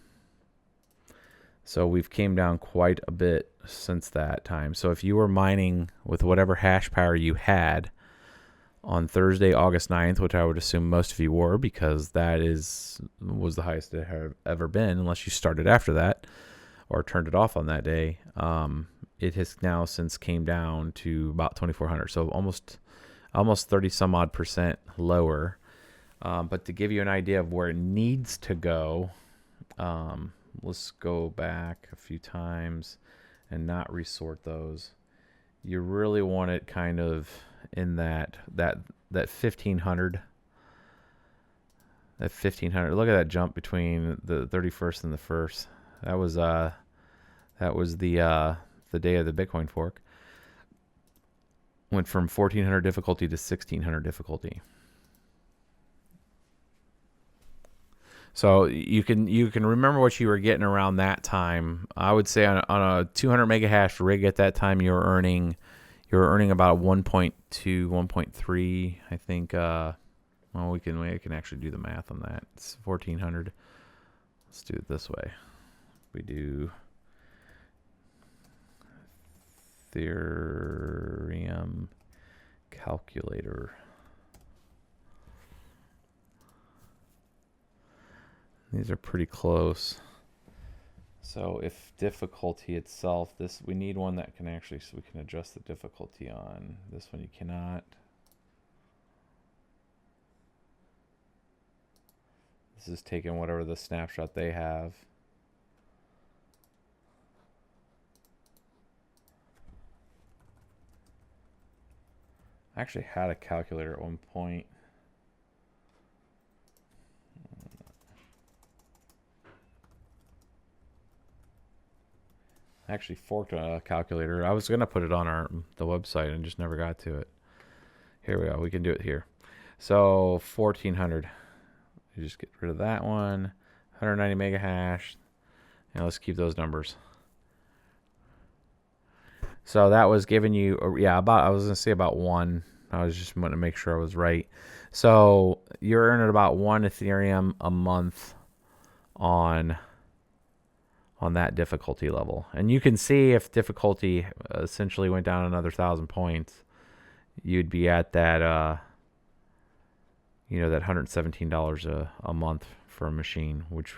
So we've came down quite a bit since that time. So if you were mining with whatever hash power you had on Thursday, August 9th, which I would assume most of you were, because that was the highest it had ever been, unless you started after that or turned it off on that day. It has now since came down to about 2,400. So almost 30 some odd percent lower. But to give you an idea of where it needs to go, let's go back a few times and not resort those. You really want it kind of in that 1,500. That 1,500. Look at that jump between the 31st and the 1st. That was the day of the Bitcoin fork. Went from 1,400 difficulty to 1,600 difficulty. So you can remember what you were getting around that time. I would say on a 200 mega hash rig at that time, you were earning about 1.2, 1.3. I think. Well, we can actually do the math on that. It's 1,400. Let's do it this way. We do Ethereum calculator. These are pretty close. So if difficulty itself, we need one that can actually, so we can adjust the difficulty on. This one you cannot. This is taking whatever the snapshot they have. I actually had a calculator at one point. I actually forked a calculator. I was going to put it on the website and just never got to it. Here we go. We can do it here. So 1,400. You just get rid of that one. 190 mega hash. Now let's keep those numbers. So that was giving you, I was going to say about 1. I was just wanting to make sure I was right. So you're earning about 1 Ethereum a month on that difficulty level. And you can see if difficulty essentially went down another 1,000 points, you'd be at that, that $117 a month for a machine, which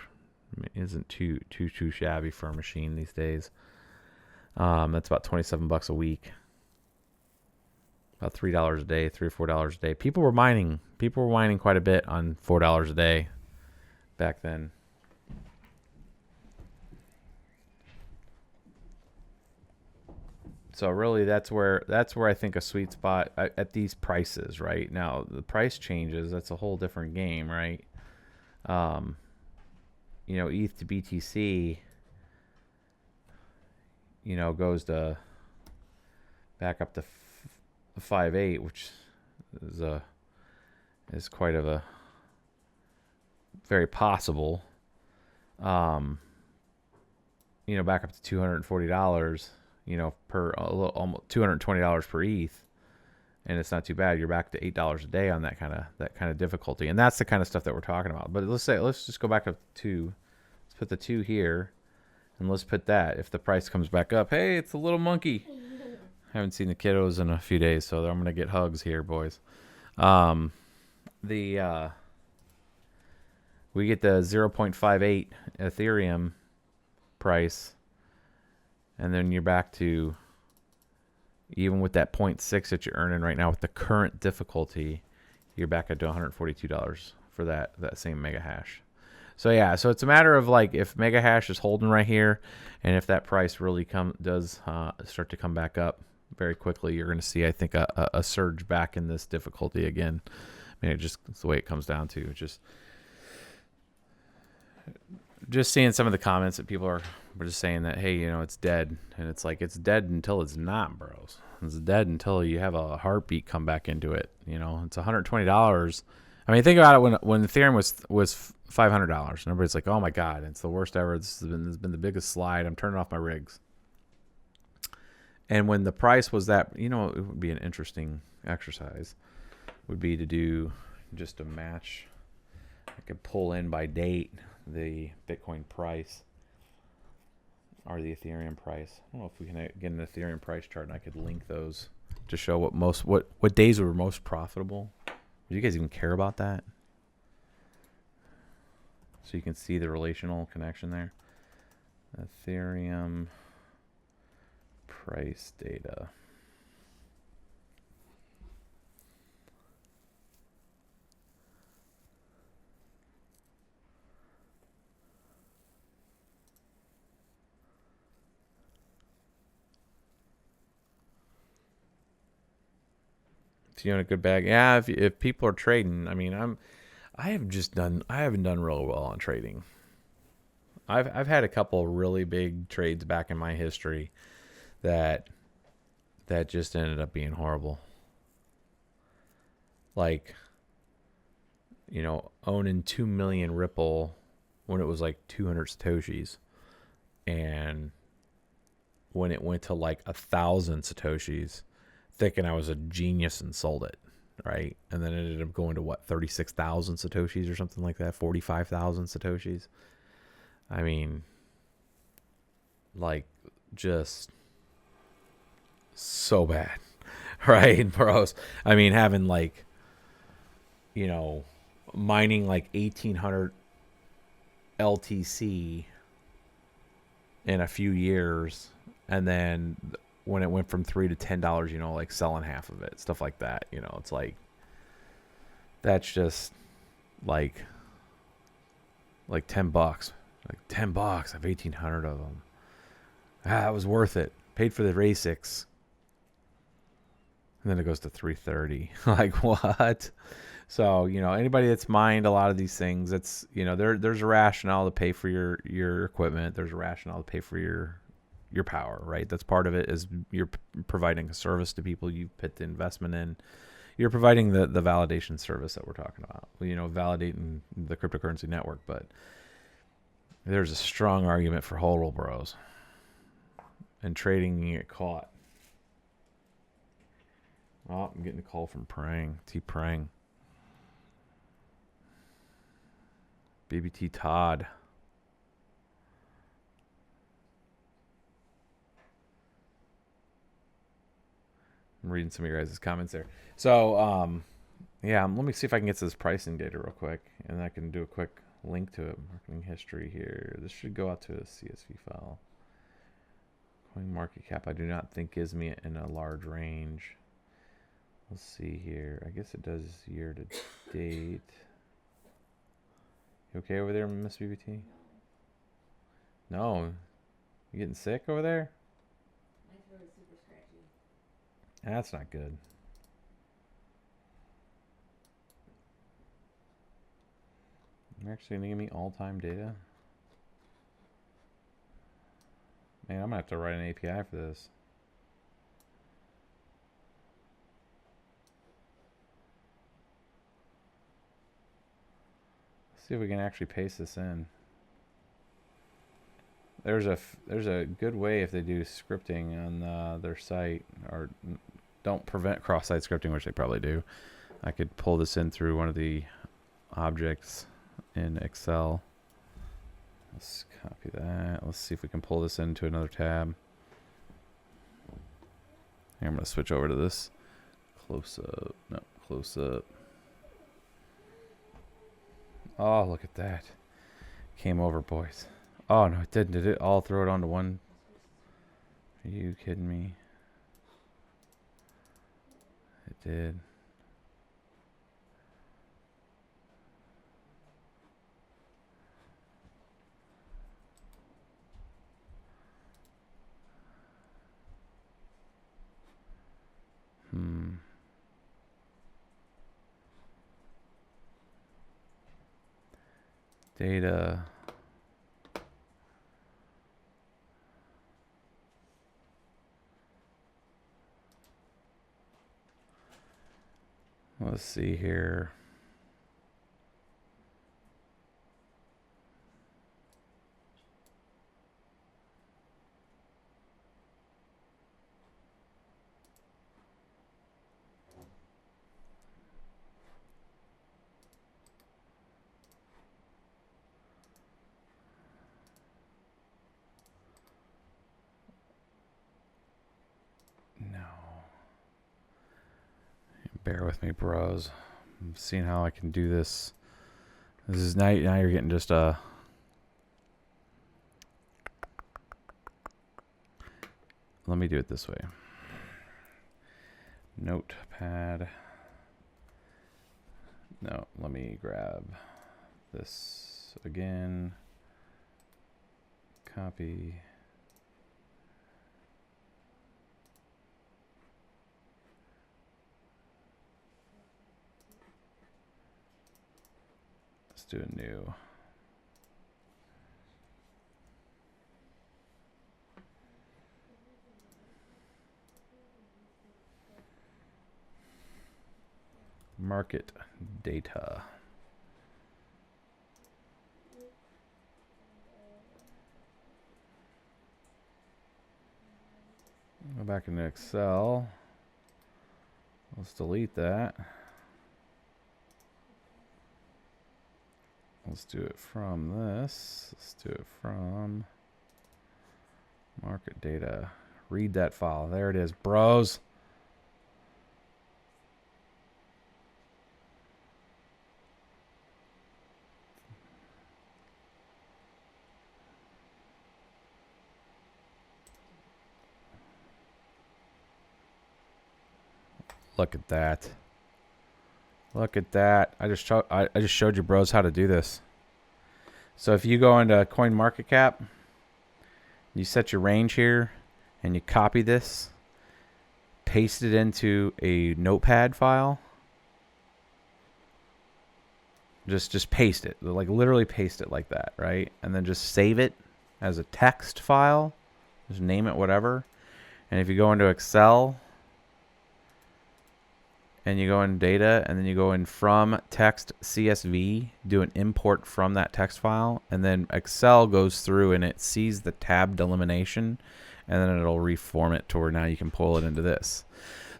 isn't too shabby for a machine these days. That's about $27 a week. About $3 a day, $3 or $4 a day. People were mining quite a bit on $4 a day back then. So really, that's where I think a sweet spot at these prices. Right now, the price changes. That's a whole different game, right? ETH to BTC, goes to back up to 5.8, which is quite of a very possible. Back up to $240. Per almost $220 per ETH, and it's not too bad. You're back to $8 a day on that kind of difficulty, and that's the kind of stuff that we're talking about. But let's just go back up to 2. Let's put the 2 here, and let's put that. If the price comes back up, hey, it's a little monkey. I haven't seen the kiddos in a few days, so I'm gonna get hugs here, boys. We get the 0.58 Ethereum price. And then you're back to, even with that 0.6 that you're earning right now with the current difficulty, you're back at $142 for that same mega hash. So yeah, so it's a matter of like if mega hash is holding right here, and if that price really does start to come back up very quickly, you're going to see, I think, a surge back in this difficulty again. I mean, it's the way it comes down to. It's just just seeing some of the comments that people were just saying that, hey, you know, it's dead. And it's like, it's dead until it's not, bros. It's dead until you have a heartbeat come back into it. You know, it's $120. I mean, think about it when Ethereum was $500. And everybody's like, oh my God, it's the worst ever. This has been the biggest slide. I'm turning off my rigs. And when the price was that, you know, it would be an interesting exercise, would be to do just a match. I could pull in by date the Bitcoin price or the Ethereum price. I don't know if we can get an Ethereum price chart, and I could link those to show what days were most profitable. Do you guys even care about that? So you can see the relational connection there. Ethereum price data. So you in a good bag? Yeah, if people are trading, I mean, I haven't done real well on trading. I've had a couple of really big trades back in my history that just ended up being horrible. Like, you know, owning 2 million Ripple when it was like 200 Satoshis, and when it went to like 1,000 Satoshis, thinking I was a genius and sold it, right? And then it ended up going to what, 36,000 Satoshis or something like that, 45,000 Satoshis. I mean, like, just so bad, right, bros? I mean, having like, you know, mining like 1,800 LTC in a few years, and then when it went from $3 to $10, you know, like selling half of it, stuff like that. You know, it's like, that's just like $10, like $10. I have 1,800 of them. That was worth it. Paid for the ASICs. And then it goes to 330. Like, what? So, you know, anybody that's mined a lot of these things, it's, you know, there's a rationale to pay for your equipment. There's a rationale to pay for your power, right? That's part of it, is you're providing a service to people you've put the investment in. You're providing the validation service that we're talking about, you know, validating the cryptocurrency network. But there's a strong argument for hodl, bros. And trading, you get caught. Oh, I'm getting a call from Prang. T Prang. BBT Todd. I'm reading some of your guys' comments there. So, yeah, let me see if I can get to this pricing data real quick, and I can do a quick link to it. Marketing history here. This should go out to a CSV file. Coin market cap, I do not think gives me in a large range. Let's see here. I guess it does year to date. You okay over there, Miss BBT? No. You getting sick over there? My throat is super scratchy. That's not good. You're actually gonna give me all-time data? Man, I'm gonna have to write an API for this. Let's see if we can actually paste this in. There's a good way if they do scripting on their site, or don't prevent cross-site scripting, which they probably do. I could pull this in through one of the objects in Excel. Let's copy that. Let's see if we can pull this into another tab. Here, I'm going to switch over to this. Close up. No, close up. Oh, look at that. Came over, boys. Oh, no, it didn't. Did it all throw it onto one? Are you kidding me? It did. Data. Let's see here. Bear with me, bros. I'm seeing how I can do this. This is now you're getting just a. Let me do it this way. Notepad. No, let me grab this again. Copy. Let's do a new. Market data. Go back into Excel. Let's delete that. Let's do it from this. Let's do it from market data. Read that file. There it is, bros. Look at that. Look at that. I just showed you bros how to do this. So if you go into CoinMarketCap, you set your range here and you copy this, paste it into a notepad file. Just paste it. Like literally paste it like that, right? And then just save it as a text file. Just name it whatever. And if you go into Excel, and you go in data, and then you go in from text CSV, do an import from that text file, and then Excel goes through and it sees the tab delimitation, and then it'll reform it to where now you can pull it into this.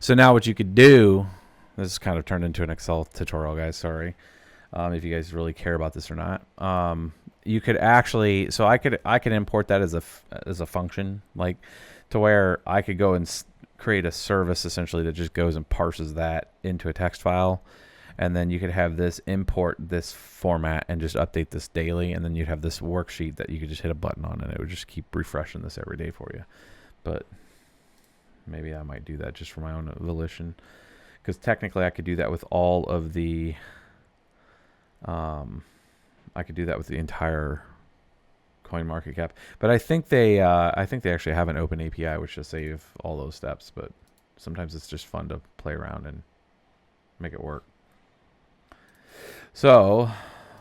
So now what you could do, this is kind of turned into an Excel tutorial, guys, sorry, if you guys really care about this or not. You could actually, so I could import that as a function, like to where I could go and create a service essentially that just goes and parses that into a text file, and then you could have this import this format and just update this daily, and then you'd have this worksheet that you could just hit a button on and it would just keep refreshing this every day for you. But maybe I might do that just for my own volition, because technically I could do that with all of the I could do that with the entire CoinMarketCap, but I think they actually have an open API which will save all those steps. But sometimes it's just fun to play around and make it work. So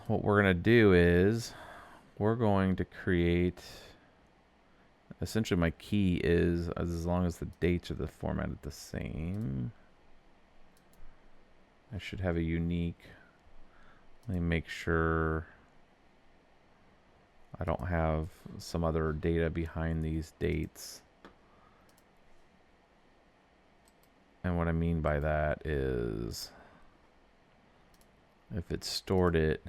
what we're gonna do is we're going to create. Essentially, my key is as long as the dates are formatted the same. I should have a unique. Let me make sure I don't have some other data behind these dates. And what I mean by that is if it's stored it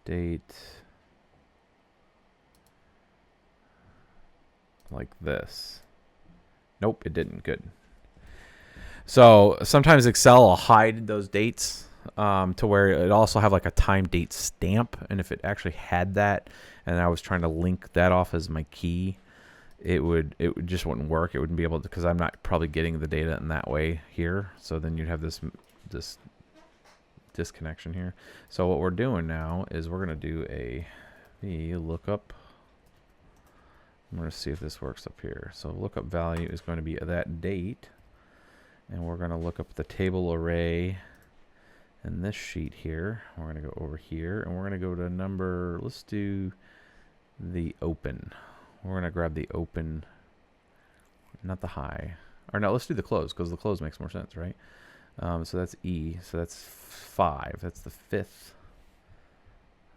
date like this. Nope, it didn't. Good. So sometimes Excel will hide those dates to where it also have like a time date stamp, and if it actually had that and I was trying to link that off as my key, it just wouldn't work. It wouldn't be able to, because I'm not probably getting the data in that way here. So then you'd have this disconnection here. So what we're doing now is we're going to do a lookup. I'm going to see if this works up here. So lookup value is going to be that date, and we're going to look up the table array in this sheet here. We're going to go over here, and we're going to go to number, let's do the open. We're going to grab the open, not the high. Or no, let's do the close, because the close makes more sense, right? So that's E. So that's 5. That's the fifth.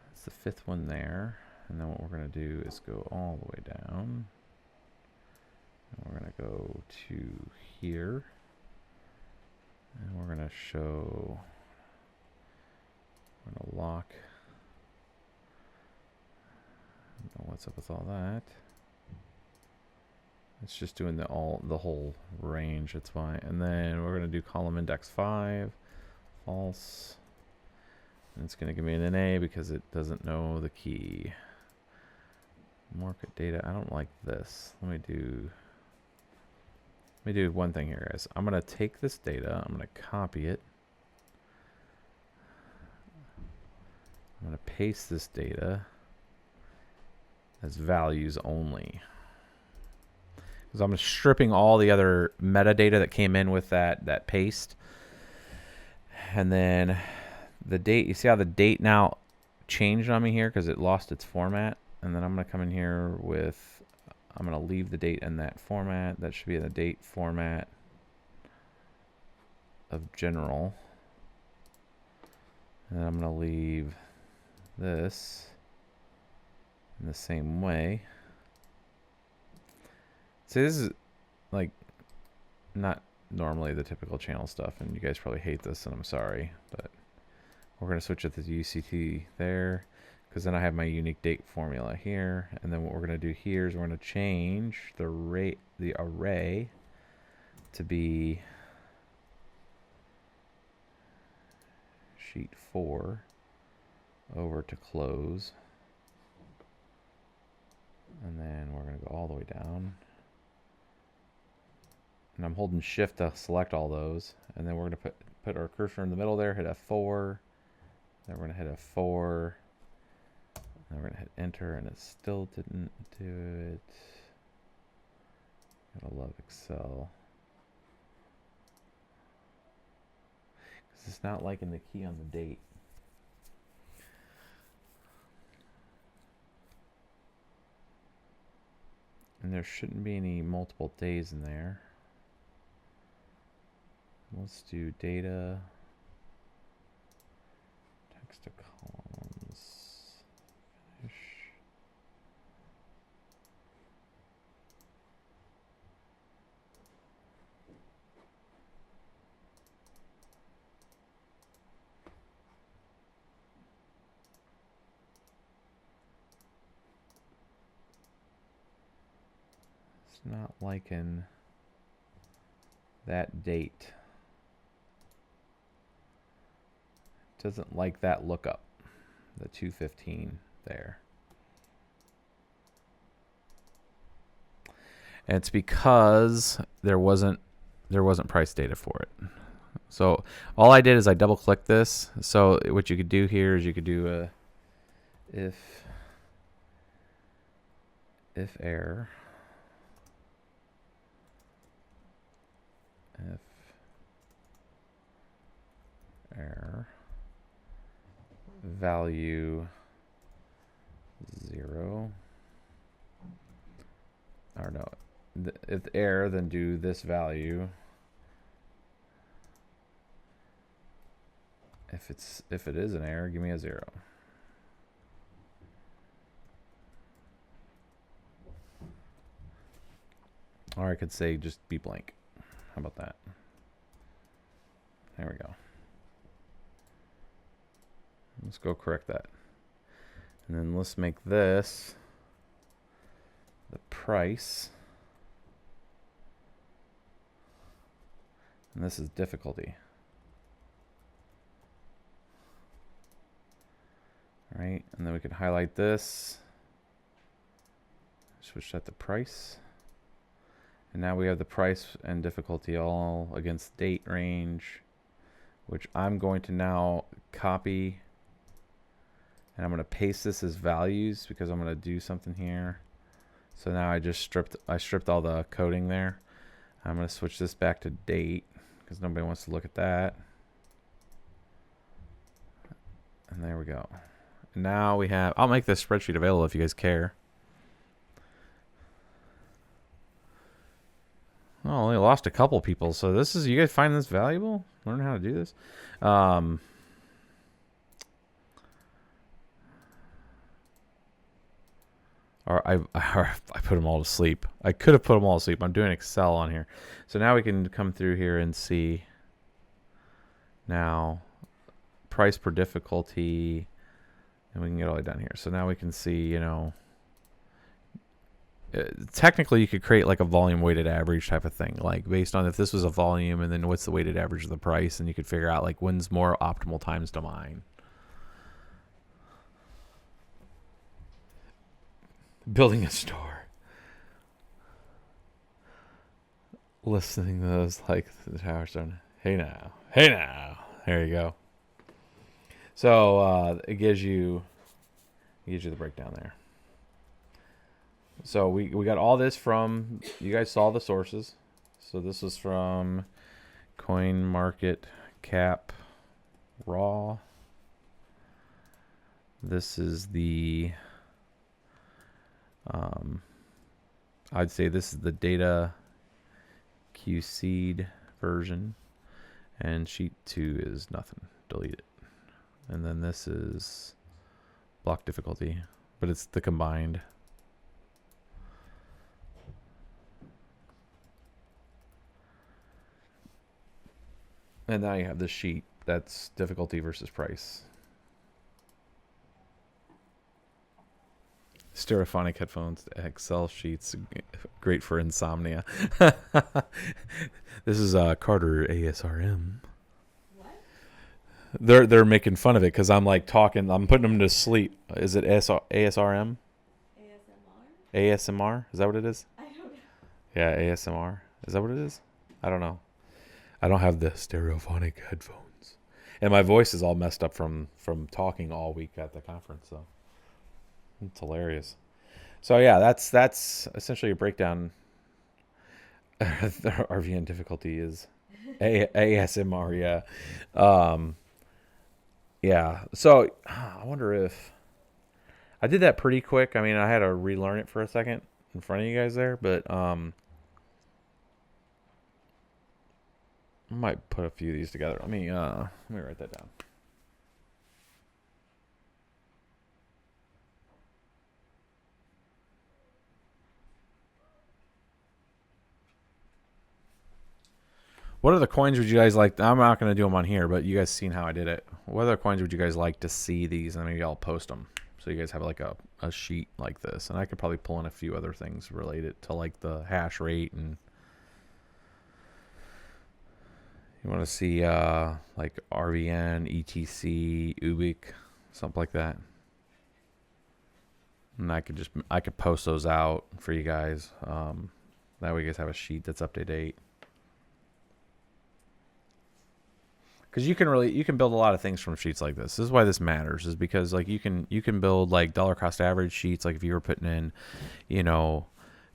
That's the fifth one there. And then what we're going to do is go all the way down. And we're going to go to here. And we're going to show, we're going to lock. I don't know what's up with all that. It's just doing the whole range. That's fine. And then we're going to do column index 5, false. And it's going to give me an NA because it doesn't know the key. Market data. I don't like this. Let me do one thing here, guys. I'm going to take this data. I'm going to copy it. I'm going to paste this data as values only. Because I'm stripping all the other metadata that came in with that paste. And then the date, you see how the date now changed on me here because it lost its format. And then I'm going to come in here with, I'm going to leave the date in that format. That should be in the date format of general. And then I'm going to leave this in the same way. See, this is like not normally the typical channel stuff, and you guys probably hate this, and I'm sorry, but we're going to switch it to the UCT there, because then I have my unique date formula here, and then what we're going to do here is we're going to change the array to be sheet 4 over to close, and then we're going to go all the way down. And I'm holding shift to select all those. And then we're going to put our cursor in the middle there, hit F4. Then we're going to hit F4. Then we're going to hit enter, and it still didn't do it. Gotta love Excel. Because it's not liking the key on the date. And there shouldn't be any multiple days in there. Let's do data, text to columns, finish. It's not liking that date. Doesn't like that lookup, the 215 there. And it's because there wasn't price data for it. So all I did is I double clicked this. So what you could do here is you could do a if error value 0, or no, if error, then do this value. If it is an error, give me a 0. Or I could say just be blank. How about that? There we go. Let's go correct that. And then let's make this the price. And this is difficulty. All right, and then we can highlight this. Switch that to price. And now we have the price and difficulty all against date range, which I'm going to now copy. And I'm going to paste this as values because I'm going to do something here. So now I stripped all the coding there. I'm going to switch this back to date because nobody wants to look at that. And there we go. And now we have, I'll make this spreadsheet available if you guys care. Oh, only a lost a couple people. So this is, you guys find this valuable? Learn how to do this. Or I put them all to sleep. I could have put them all to sleep. I'm doing Excel on here. So now we can come through here and see now price per difficulty, and we can get all the way down here. So now we can see, you know, technically you could create like a volume weighted average type of thing, like based on if this was a volume and then what's the weighted average of the price, and you could figure out like when's more optimal times to mine. Building a store. Listening to those like the tower stone. Hey now. Hey now. There you go. So it gives you the breakdown there. So we got all this from, you guys saw the sources. So this is from CoinMarketCap raw. This is the I'd say this is the data QC'd version, and sheet 2 is nothing. Delete it. And then this is block difficulty, but it's the combined. And now you have this sheet that's difficulty versus price. Stereophonic headphones, Excel sheets, great for insomnia. This is Carter ASRM. What? They're making fun of it because I'm like talking. I'm putting them to sleep. Is it ASRM? ASMR? ASMR? Is that what it is? I don't know. Yeah, ASMR. Is that what it is? I don't know. I don't have the stereophonic headphones, and my voice is all messed up from talking all week at the conference. So. It's hilarious. So yeah, that's essentially a breakdown. The RVN difficulty is ASMR. Yeah, yeah. So I wonder if I did that pretty quick. I mean, I had to relearn it for a second in front of you guys there, but I might put a few of these together. Let me write that down. What other coins would you guys like? I'm not going to do them on here, but you guys seen how I did it. What other coins would you guys like to see these? And maybe I'll post them. So you guys have like a sheet like this. And I could probably pull in a few other things related to like the hash rate. And you want to see like RVN, ETC, Ubik, something like that. And I could post those out for you guys. That way you guys have a sheet that's up to date. Because you can build a lot of things from sheets like this. This is why this matters, is because like you can build like dollar cost average sheets. Like if you were putting in, you know,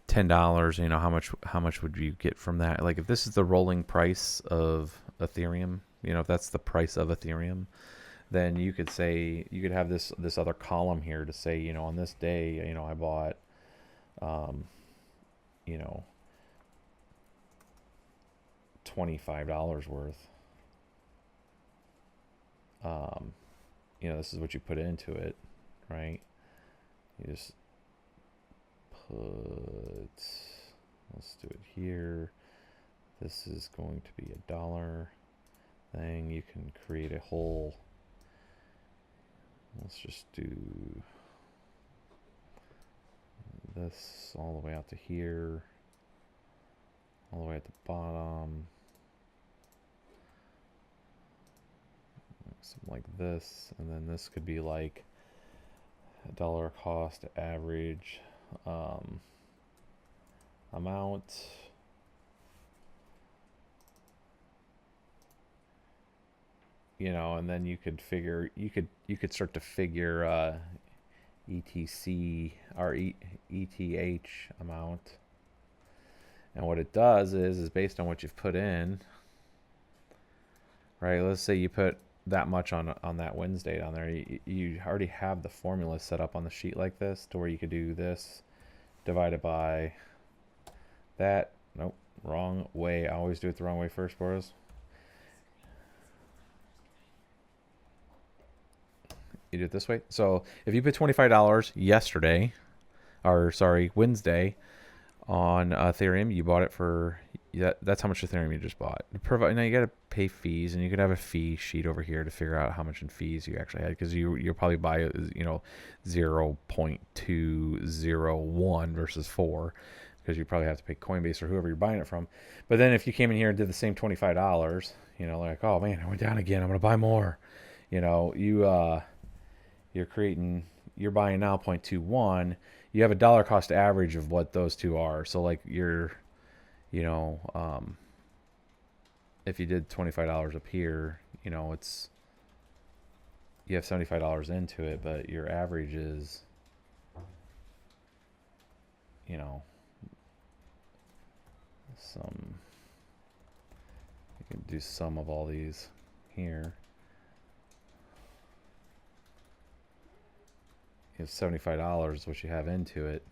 $10, you know, how much would you get from that? Like if this is the rolling price of Ethereum, you know, if that's the price of Ethereum, then you could say, you could have this other column here to say, you know, on this day, you know, I bought, you know, $25 worth. You know, this is what you put into it, right? You just put, let's do it here. This is going to be $1 thing. You can create a whole, let's just do this all the way out to here, all the way at the bottom. Something like this, and then this could be like dollar cost average amount, you know, and then you could figure, you could start to figure ETC or ETH amount, and what it does is based on what you've put in, right? Let's say you put that much on that Wednesday down there. You already have the formula set up on the sheet like this to where you could do this divided by that. Nope, Wrong way. I always do it the wrong way first, Boris. You do it this way. So if you put $25 yesterday, or sorry, Wednesday, on Ethereum, you bought it for that's how much Ethereum you just bought. Now you got to pay fees, and you could have a fee sheet over here to figure out how much in fees you actually had, because you'll probably buy 0.201 versus 4, because you probably have to pay Coinbase or whoever you're buying it from. But then if you came in here and did the same $25, like, oh man, I went down again, I'm gonna buy more. You're buying now 0.21. You have a dollar cost average of what those two are. So like if you did $25 up here, it's, you have $75 into it, but your average is, you can do sum of all these here. You have $75, what you have into it.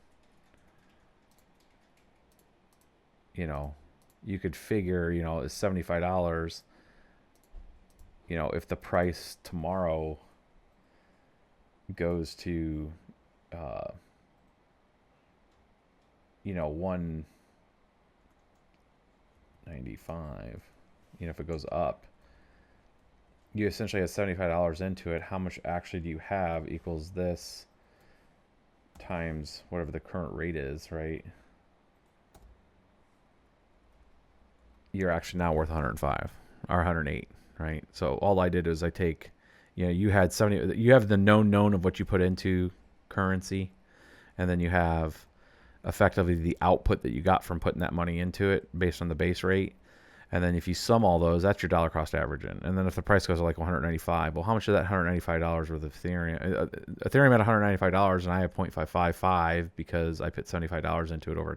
You could figure, it's $75. If the price tomorrow goes to, 195, if it goes up, you essentially have $75 into it. How much actually do you have equals this times whatever the current rate is, right? You're actually now worth 105 or 108, right? So all I did is I take, you had 70, you have the known of what you put into currency, and then you have effectively the output that you got from putting that money into it based on the base rate. And then if you sum all those, that's your dollar cost average in. And then if the price goes to like 195, well, how much of that $195 worth of Ethereum? Ethereum at $195, and I have 0.555 because I put $75 into it over a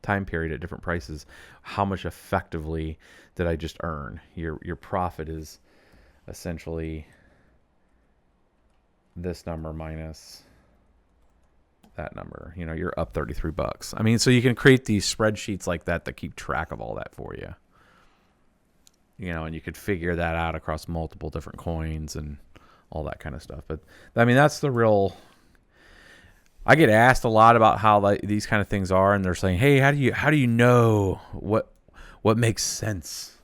time period at different prices. How much effectively did I just earn? Your profit is essentially this number minus that number. You're up $33. I mean, so you can create these spreadsheets like that keep track of all that for you. And you could figure that out across multiple different coins and all that kind of stuff. But I mean, that's the real. I get asked a lot about how these kind of things are, and they're saying, "Hey, how do you know what makes sense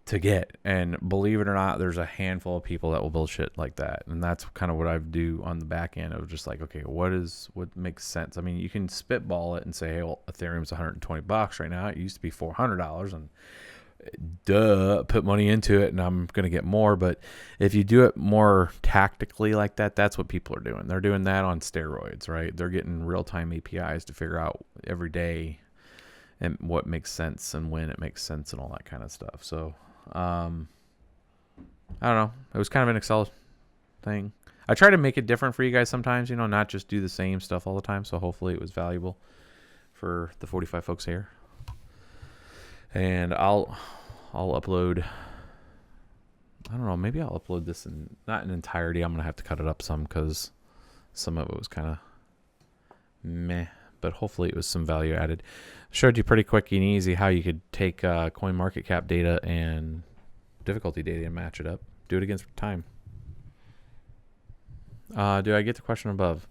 to get?" And believe it or not, there's a handful of people that will build shit like that, and that's kind of what I do on the back end of just like, okay, what makes sense? I mean, you can spitball it and say, "Hey, well, Ethereum's $120 right now. It used to be $400, and put money into it and I'm going to get more." But if you do it more tactically like that, that's what people are doing. They're doing that on steroids, right? They're getting real-time APIs to figure out every day and what makes sense and when it makes sense and all that kind of stuff. So, I don't know. It was kind of an Excel thing. I try to make it different for you guys sometimes, not just do the same stuff all the time. So hopefully it was valuable for the 45 folks here. And I'll upload, I don't know, maybe I'll upload this not in entirety. I'm going to have to cut it up some because some of it was kind of meh, but hopefully it was some value added. Showed you pretty quick and easy how you could take coin market cap data and difficulty data and match it up. Do it against time. Do I get the question above?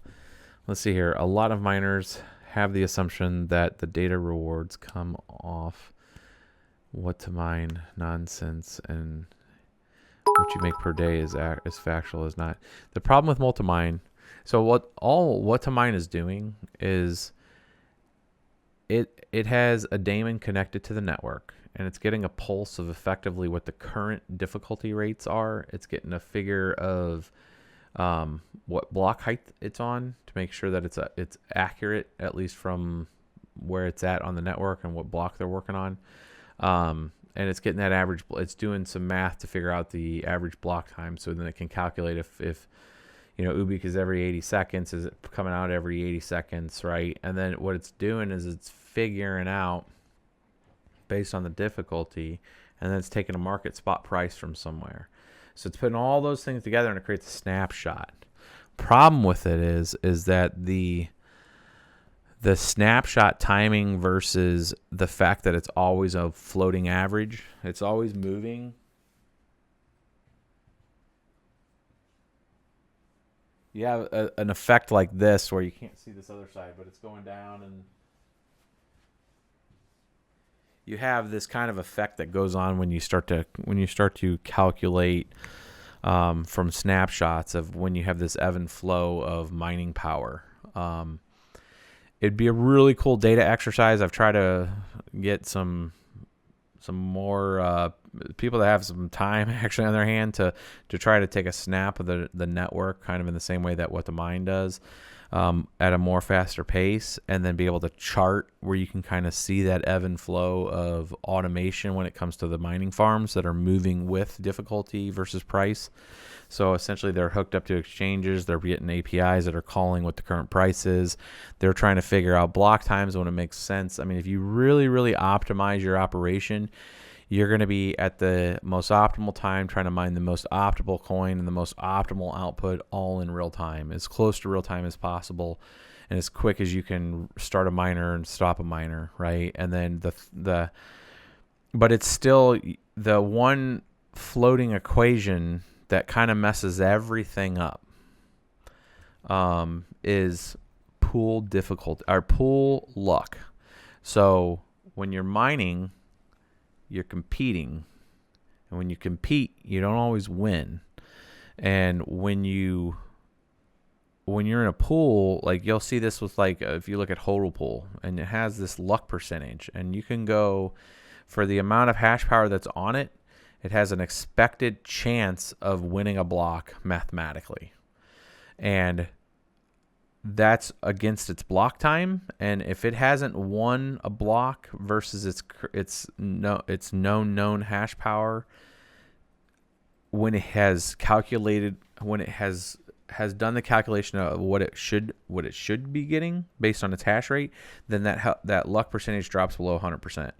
Let's see here. A lot of miners have the assumption that the data rewards come off what to mine nonsense, and what you make per day is factual is not. The problem with MultiMine, so what to mine is doing is it has a daemon connected to the network, and it's getting a pulse of effectively what the current difficulty rates are. It's getting a figure of what block height it's on to make sure that it's accurate, at least from where it's at on the network and what block they're working on. And it's getting that average. It's doing some math to figure out the average block time, so then it can calculate if Ubik is every 80 seconds, is it coming out every 80 seconds, right? And then what it's doing is it's figuring out based on the difficulty, and then it's taking a market spot price from somewhere. So it's putting all those things together and it creates a snapshot. Problem with it is that the the snapshot timing versus the fact that it's always a floating average. It's always moving. You have an effect like this where you can't see this other side, but it's going down, and you have this kind of effect that goes on when you start to calculate from snapshots of when you have this ebb and flow of mining power. It'd be a really cool data exercise. I've tried to get some more people that have some time actually on their hand to try to take a snap of the network, kind of in the same way that what the mine does, at a more faster pace, and then be able to chart where you can kind of see that ebb and flow of automation when it comes to the mining farms that are moving with difficulty versus price. So essentially they're hooked up to exchanges, they're getting APIs that are calling what the current price is. They're trying to figure out block times when it makes sense. I mean, if you really, really optimize your operation, you're going to be at the most optimal time trying to mine the most optimal coin and the most optimal output all in real time, as close to real time as possible, and as quick as you can start a miner and stop a miner, right? And then but it's still the one floating equation that kind of messes everything up, is pool difficulty or pool luck. So when you're mining, you're competing, and when you compete, you don't always win. And when you're in a pool, like you'll see this with like if you look at hodl pool, and it has this luck percentage, and you can go for the amount of hash power that's on it. It has an expected chance of winning a block mathematically, and that's against its block time. And if it hasn't won a block versus its known hash power, when it has calculated, when it has done the calculation of what it should be getting based on its hash rate, then that luck percentage drops below 100%.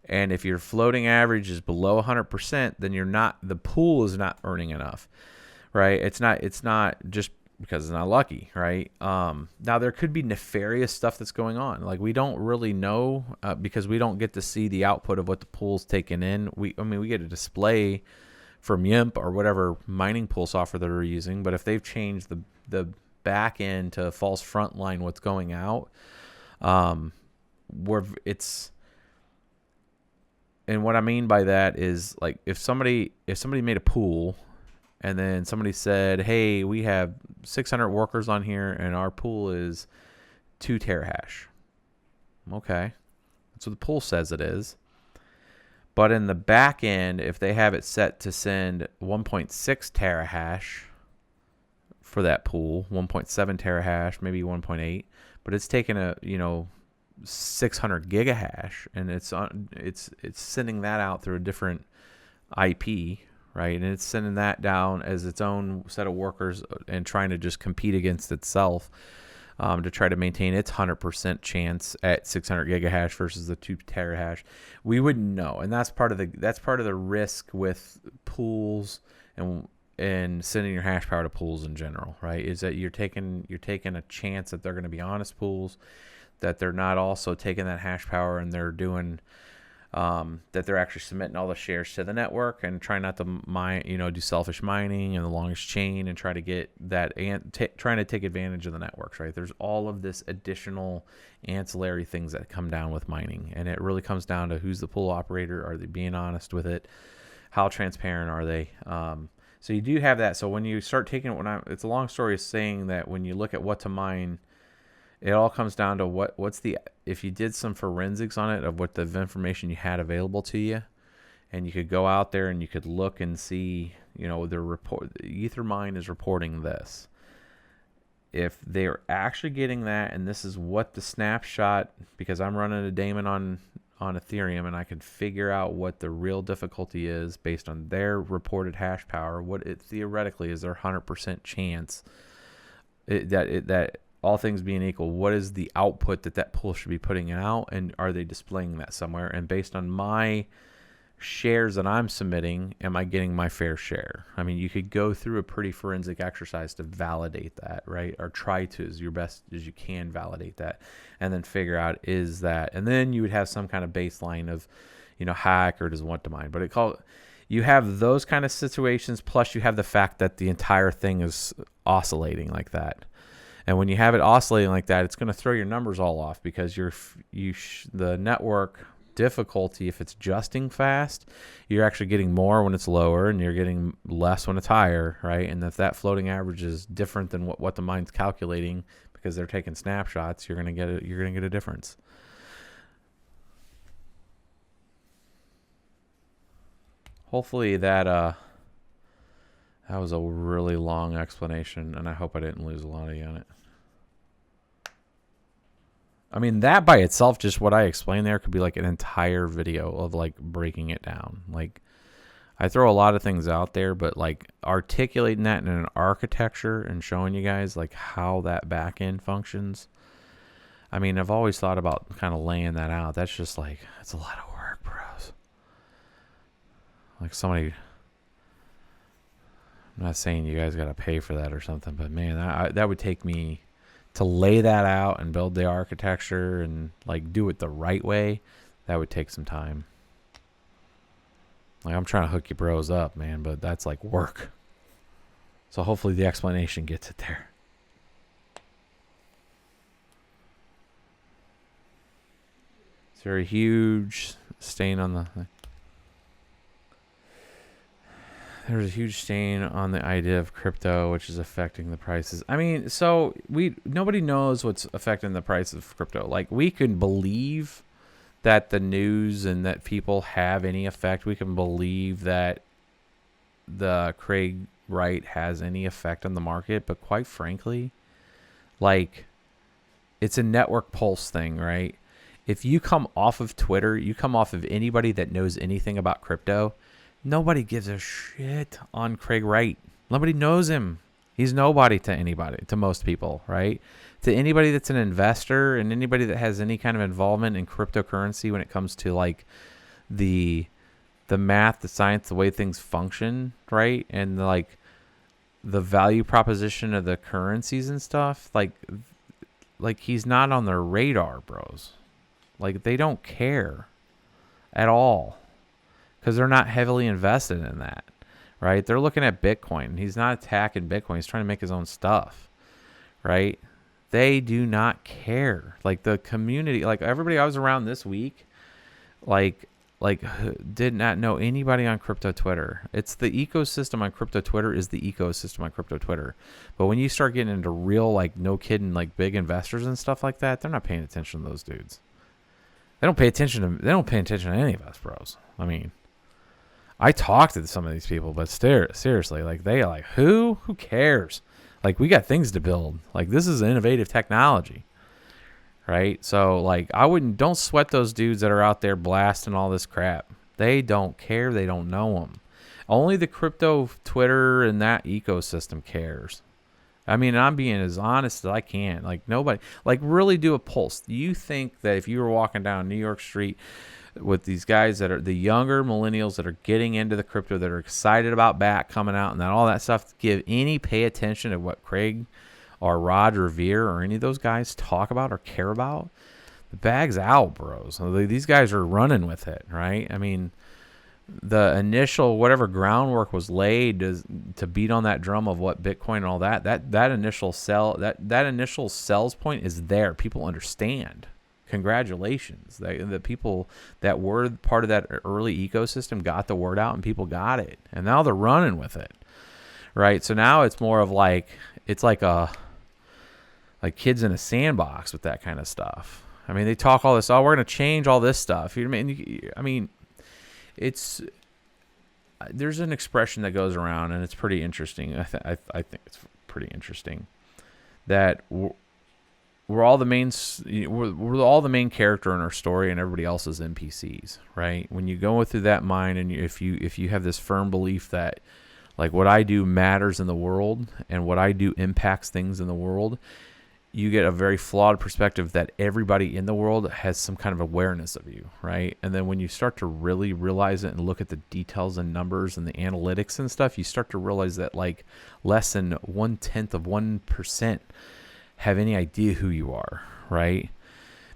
And if your floating average is below 100%, then the pool is not earning enough, right? It's not just because it's not lucky, right? Now there could be nefarious stuff that's going on. Like we don't really know because we don't get to see the output of what the pool's taken in. We get a display from YIMP or whatever mining pool software that we're using, but if they've changed the back end to false front line what's going out, and what I mean by that is like if somebody made a pool and then somebody said, hey, we have 600 workers on here and our pool is 2 terahash. Okay. That's what the pool says it is. But in the back end, if they have it set to send 1.6 terahash for that pool, 1.7 terahash, maybe 1.8, but it's taking 600 gigahash, and it's sending that out through a different IP, right? And it's sending that down as its own set of workers and trying to just compete against itself to try to maintain its 100% chance at 600 gigahash versus the 2 terahash. We wouldn't know, and that's part of the risk with pools and sending your hash power to pools in general, right? Is that you're taking a chance that they're going to be honest pools, that they're not also taking that hash power and they're doing that they're actually submitting all the shares to the network and trying not to do selfish mining in the longest chain and try to get that trying to take advantage of the networks, right? There's all of this additional ancillary things that come down with mining, and it really comes down to who's the pool operator. Are they being honest with it? How transparent are they? So you do have that. So when you start taking it, it's a long story of saying that when you look at what to mine, it all comes down to if you did some forensics on it of what the information you had available to you, and you could go out there and you could look and see, the Ethermine is reporting this. If they're actually getting that, and this is what the snapshot, because I'm running a daemon on Ethereum, and I can figure out what the real difficulty is based on their reported hash power, what it theoretically is their 100% chance that all things being equal, what is the output that pool should be putting out, and are they displaying that somewhere? And based on my shares that I'm submitting, am I getting my fair share? I mean, you could go through a pretty forensic exercise to validate that, right? Or try to, as your best as you can, validate that, and then figure out is that, and then you would have some kind of baseline of, hack or does want to mine. But you have those kind of situations, plus you have the fact that the entire thing is oscillating like that. And when you have it oscillating like that, it's going to throw your numbers all off because the network difficulty, if it's adjusting fast, you're actually getting more when it's lower and you're getting less when it's higher, right? And if that floating average is different than what the mine's calculating because they're taking snapshots, you're gonna get a difference. Hopefully that was a really long explanation, and I hope I didn't lose a lot of you on it. I mean, that by itself, just what I explained there, could be like an entire video of like breaking it down. Like, I throw a lot of things out there, but like articulating that in an architecture and showing you guys like how that back end functions. I mean, I've always thought about kind of laying that out. That's just like, it's a lot of work, bros. Like somebody, I'm not saying you guys got to pay for that or something, but man, that would take me to lay that out and build the architecture and like do it the right way. That would take some time. Like, I'm trying to hook you bros up, man, but that's like work. So hopefully the explanation gets it there. Is there a huge stain on the... There's a huge stain on the idea of crypto, which is affecting the prices. I mean, so nobody knows what's affecting the price of crypto. Like, we can believe that the news and that people have any effect. We can believe that the Craig Wright has any effect on the market. But quite frankly, like, it's a network pulse thing, right? If you come off of Twitter, you come off of anybody that knows anything about crypto, nobody gives a shit on Craig Wright. Nobody knows him. He's nobody to anybody, to most people, right? To anybody that's an investor and anybody that has any kind of involvement in cryptocurrency when it comes to like the math, the science, the way things function, right? And like the value proposition of the currencies and stuff, like he's not on their radar, bros. Like, they don't care at all. Because they're not heavily invested in that, right? They're looking at Bitcoin. He's not attacking Bitcoin. He's trying to make his own stuff, right? They do not care. Like, the community, like everybody I was around this week, like did not know anybody on crypto Twitter. It's the ecosystem on crypto Twitter is the ecosystem on crypto Twitter. But when you start getting into real, like, no kidding, like big investors and stuff like that, they're not paying attention to those dudes. They don't pay attention to any of us, bros. I mean, I talked to some of these people, but seriously, like, they are like, who cares? Like, we got things to build. Like, this is innovative technology, right? So, like, don't sweat those dudes that are out there blasting all this crap. They don't care. They don't know them. Only the crypto Twitter and that ecosystem cares. I mean, I'm being as honest as I can. Like, nobody, like, really do a pulse. Do you think that if you were walking down New York Street with these guys that are the younger millennials that are getting into the crypto, that are excited about BAT coming out and that all that stuff, pay attention to what Craig or Rod Revere or any of those guys talk about or care about? The bag's out, bros. These guys are running with it, right? I mean, the initial whatever groundwork was laid to beat on that drum of what Bitcoin and all that initial sales point is there. People understand. Congratulations. The people that were part of that early ecosystem got the word out and people got it. And now they're running with it. Right? So now it's more of like, it's like kids in a sandbox with that kind of stuff. I mean, they talk all this, we're going to change all this stuff. I mean, there's an expression that goes around and it's pretty interesting. I think it's pretty interesting that we're all the main character in our story and everybody else is NPCs, right? When you go through that mind and if you have this firm belief that like what I do matters in the world and what I do impacts things in the world, you get a very flawed perspective that everybody in the world has some kind of awareness of you, right? And then when you start to really realize it and look at the details and numbers and the analytics and stuff, you start to realize that like less than 0.1% have any idea who you are, right?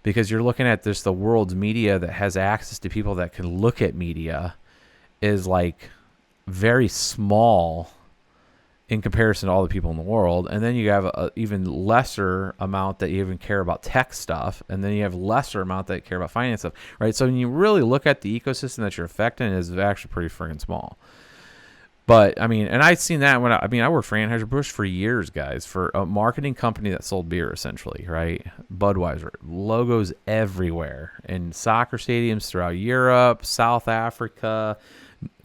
Because you're looking at this, the world's media that has access to people that can look at media is like very small in comparison to all the people in the world. And then you have a even lesser amount that you even care about tech stuff. And then you have lesser amount that care about finance stuff, right? So when you really look at the ecosystem that you're affecting, is actually pretty freaking small. But I mean, and I'd seen that when I worked for Anheuser-Busch for years, guys, for a marketing company that sold beer essentially, right? Budweiser, logos everywhere in soccer stadiums throughout Europe, South Africa,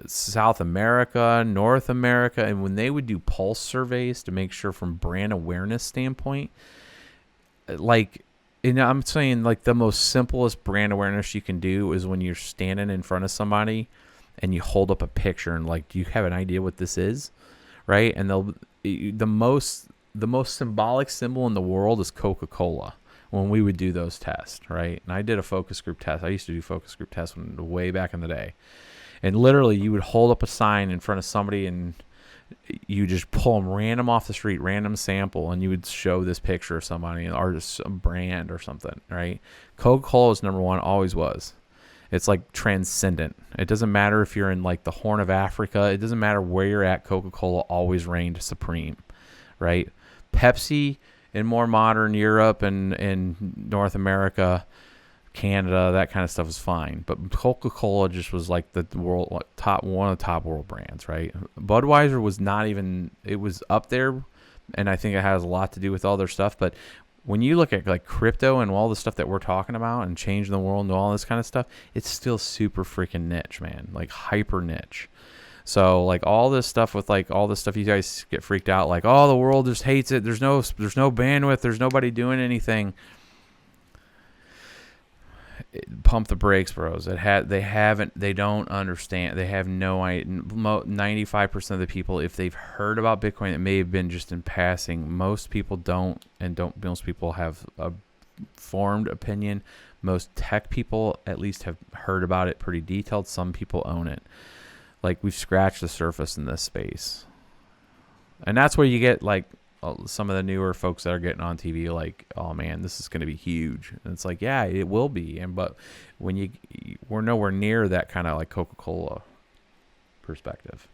South America, North America. And when they would do pulse surveys to make sure from brand awareness standpoint, like, and I'm saying like the most simplest brand awareness you can do is when you're standing in front of somebody and you hold up a picture and like, do you have an idea what this is? Right. And the most symbolic symbol in the world is Coca-Cola when we would do those tests. Right. And I did a focus group test. I used to do focus group tests way back in the day. And literally, you would hold up a sign in front of somebody and you just pull them random off the street, random sample, and you would show this picture of somebody or just a brand or something, right? Coca-Cola is number one, always was. It's like transcendent. It doesn't matter if you're in like the Horn of Africa. It doesn't matter where you're at. Coca-Cola always reigned supreme, right? Pepsi in more modern Europe and North America, Canada, that kind of stuff was fine, but Coca-Cola just was like the world one of the top world brands, right? Budweiser was not even, it was up there, and I think it has a lot to do with all their stuff. But when you look at like crypto and all the stuff that we're talking about and changing the world and all this kind of stuff, it's still super freaking niche, man, like hyper niche. So like all this stuff with like all this stuff, you guys get freaked out like, oh, the world just hates it. There's no bandwidth. There's nobody doing anything. Pump the brakes, bros. They don't understand. They have no idea. 95% of the people, if they've heard about Bitcoin, it may have been just in passing. Most people don't, most people have a formed opinion. Most tech people at least have heard about it pretty detailed. Some people own it. Like, we've scratched the surface in this space. And that's where you get like some of the newer folks that are getting on TV like, oh man, this is going to be huge. And it's like, yeah, it will be. But when we're nowhere near that kind of like Coca-Cola perspective.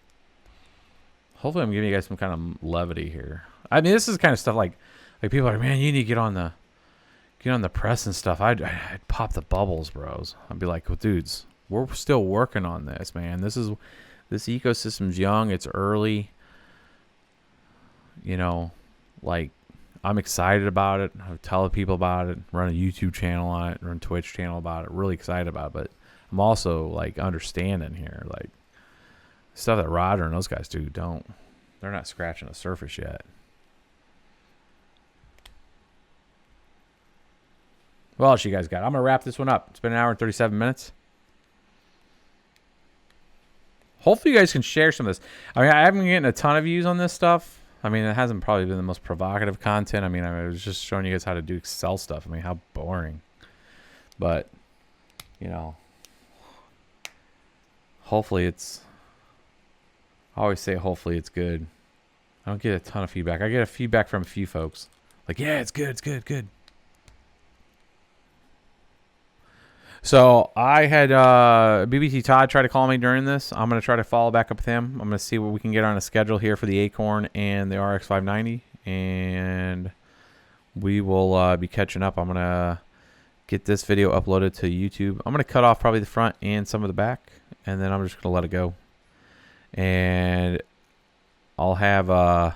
Hopefully I'm giving you guys some kind of levity here. I mean, this is kind of stuff like people are like, man, you need to get on the press and stuff. I'd pop the bubbles, bros. I'd be like, well, dudes, we're still working on this, man. This ecosystem's young. It's early. You know, like, I'm excited about it. I tell people about it, run a YouTube channel on it, run a Twitch channel about it, really excited about it. But I'm also like understanding here, like stuff that Roger and those guys do, they're not scratching the surface yet. What else you guys got? I'm going to wrap this one up. It's been an hour and 37 minutes. Hopefully you guys can share some of this. I mean, I haven't been getting a ton of views on this stuff. I mean, it hasn't probably been the most provocative content. I mean, I was just showing you guys how to do Excel stuff. I mean, how boring. But, you know, hopefully it's, I always say hopefully it's good. I don't get a ton of feedback. I get a feedback from a few folks. Like, yeah, it's good, it's good, good. So I had BBT Todd try to call me during this. I'm going to try to follow back up with him. I'm going to see what we can get on a schedule here for the Acorn and the RX590. And we will be catching up. I'm going to get this video uploaded to YouTube. I'm going to cut off probably the front and some of the back. And then I'm just going to let it go. And I'll have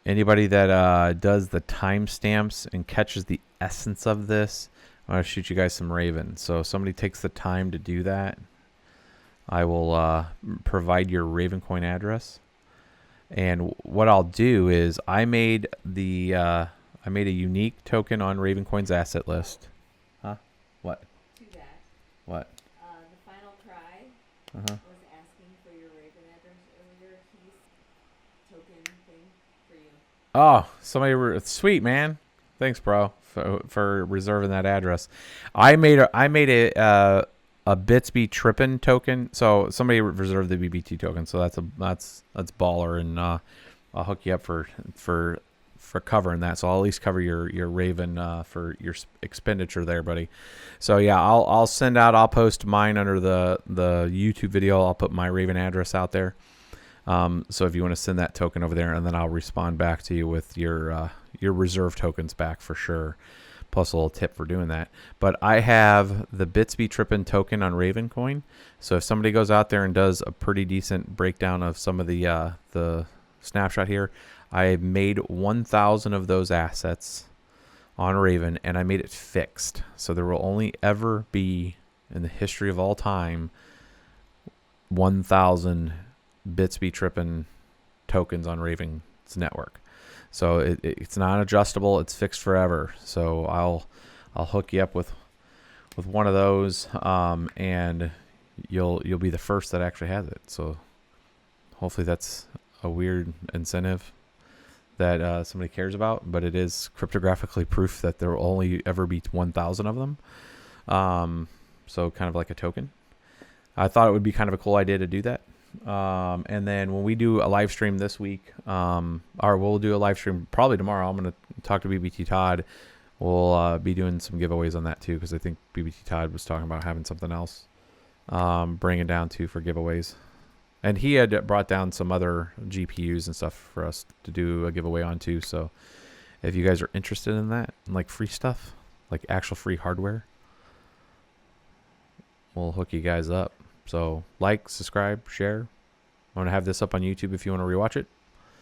anybody that does the timestamps and catches the essence of this, I'm going to shoot you guys some Raven. So if somebody takes the time to do that, I will provide your Raven coin address. And what I'll do is I made a unique token on Ravencoin's asset list. Huh? What? To that. What? The final cry was asking for your Raven address earlier. He's token thing for you. Oh, somebody sweet, man. Thanks, bro, for reserving that address. I made a BitsBeTrippin token. So somebody reserved the BBT token. So that's baller, and I'll hook you up for covering that. So I'll at least cover your Raven for your expenditure there, buddy. So yeah, I'll send out. I'll post mine under the YouTube video. I'll put my Raven address out there. So if you want to send that token over there, and then I'll respond back to you with your reserve tokens back for sure, plus a little tip for doing that. But I have the BitsBeTrippin token on Ravencoin. So if somebody goes out there and does a pretty decent breakdown of some of the snapshot here, I made 1,000 of those assets on Raven, and I made it fixed. So there will only ever be, in the history of all time, 1,000 BitsBeTrippin tokens on Raven's network. So it's not adjustable. It's fixed forever. So I'll hook you up with one of those, and you'll be the first that actually has it. So hopefully that's a weird incentive that somebody cares about, but it is cryptographically proof that there will only ever be 1,000 of them. So kind of like a token. I thought it would be kind of a cool idea to do that. And then when we do a live stream this week, or we'll do a live stream probably tomorrow, I'm going to talk to BBT Todd. We'll be doing some giveaways on that too, because I think BBT Todd was talking about having something else bringing down too for giveaways. And he had brought down some other GPUs and stuff for us to do a giveaway on too. So if you guys are interested in that, like free stuff, like actual free hardware, we'll hook you guys up. So like, subscribe, share. I'm going to have this up on YouTube if you want to rewatch it.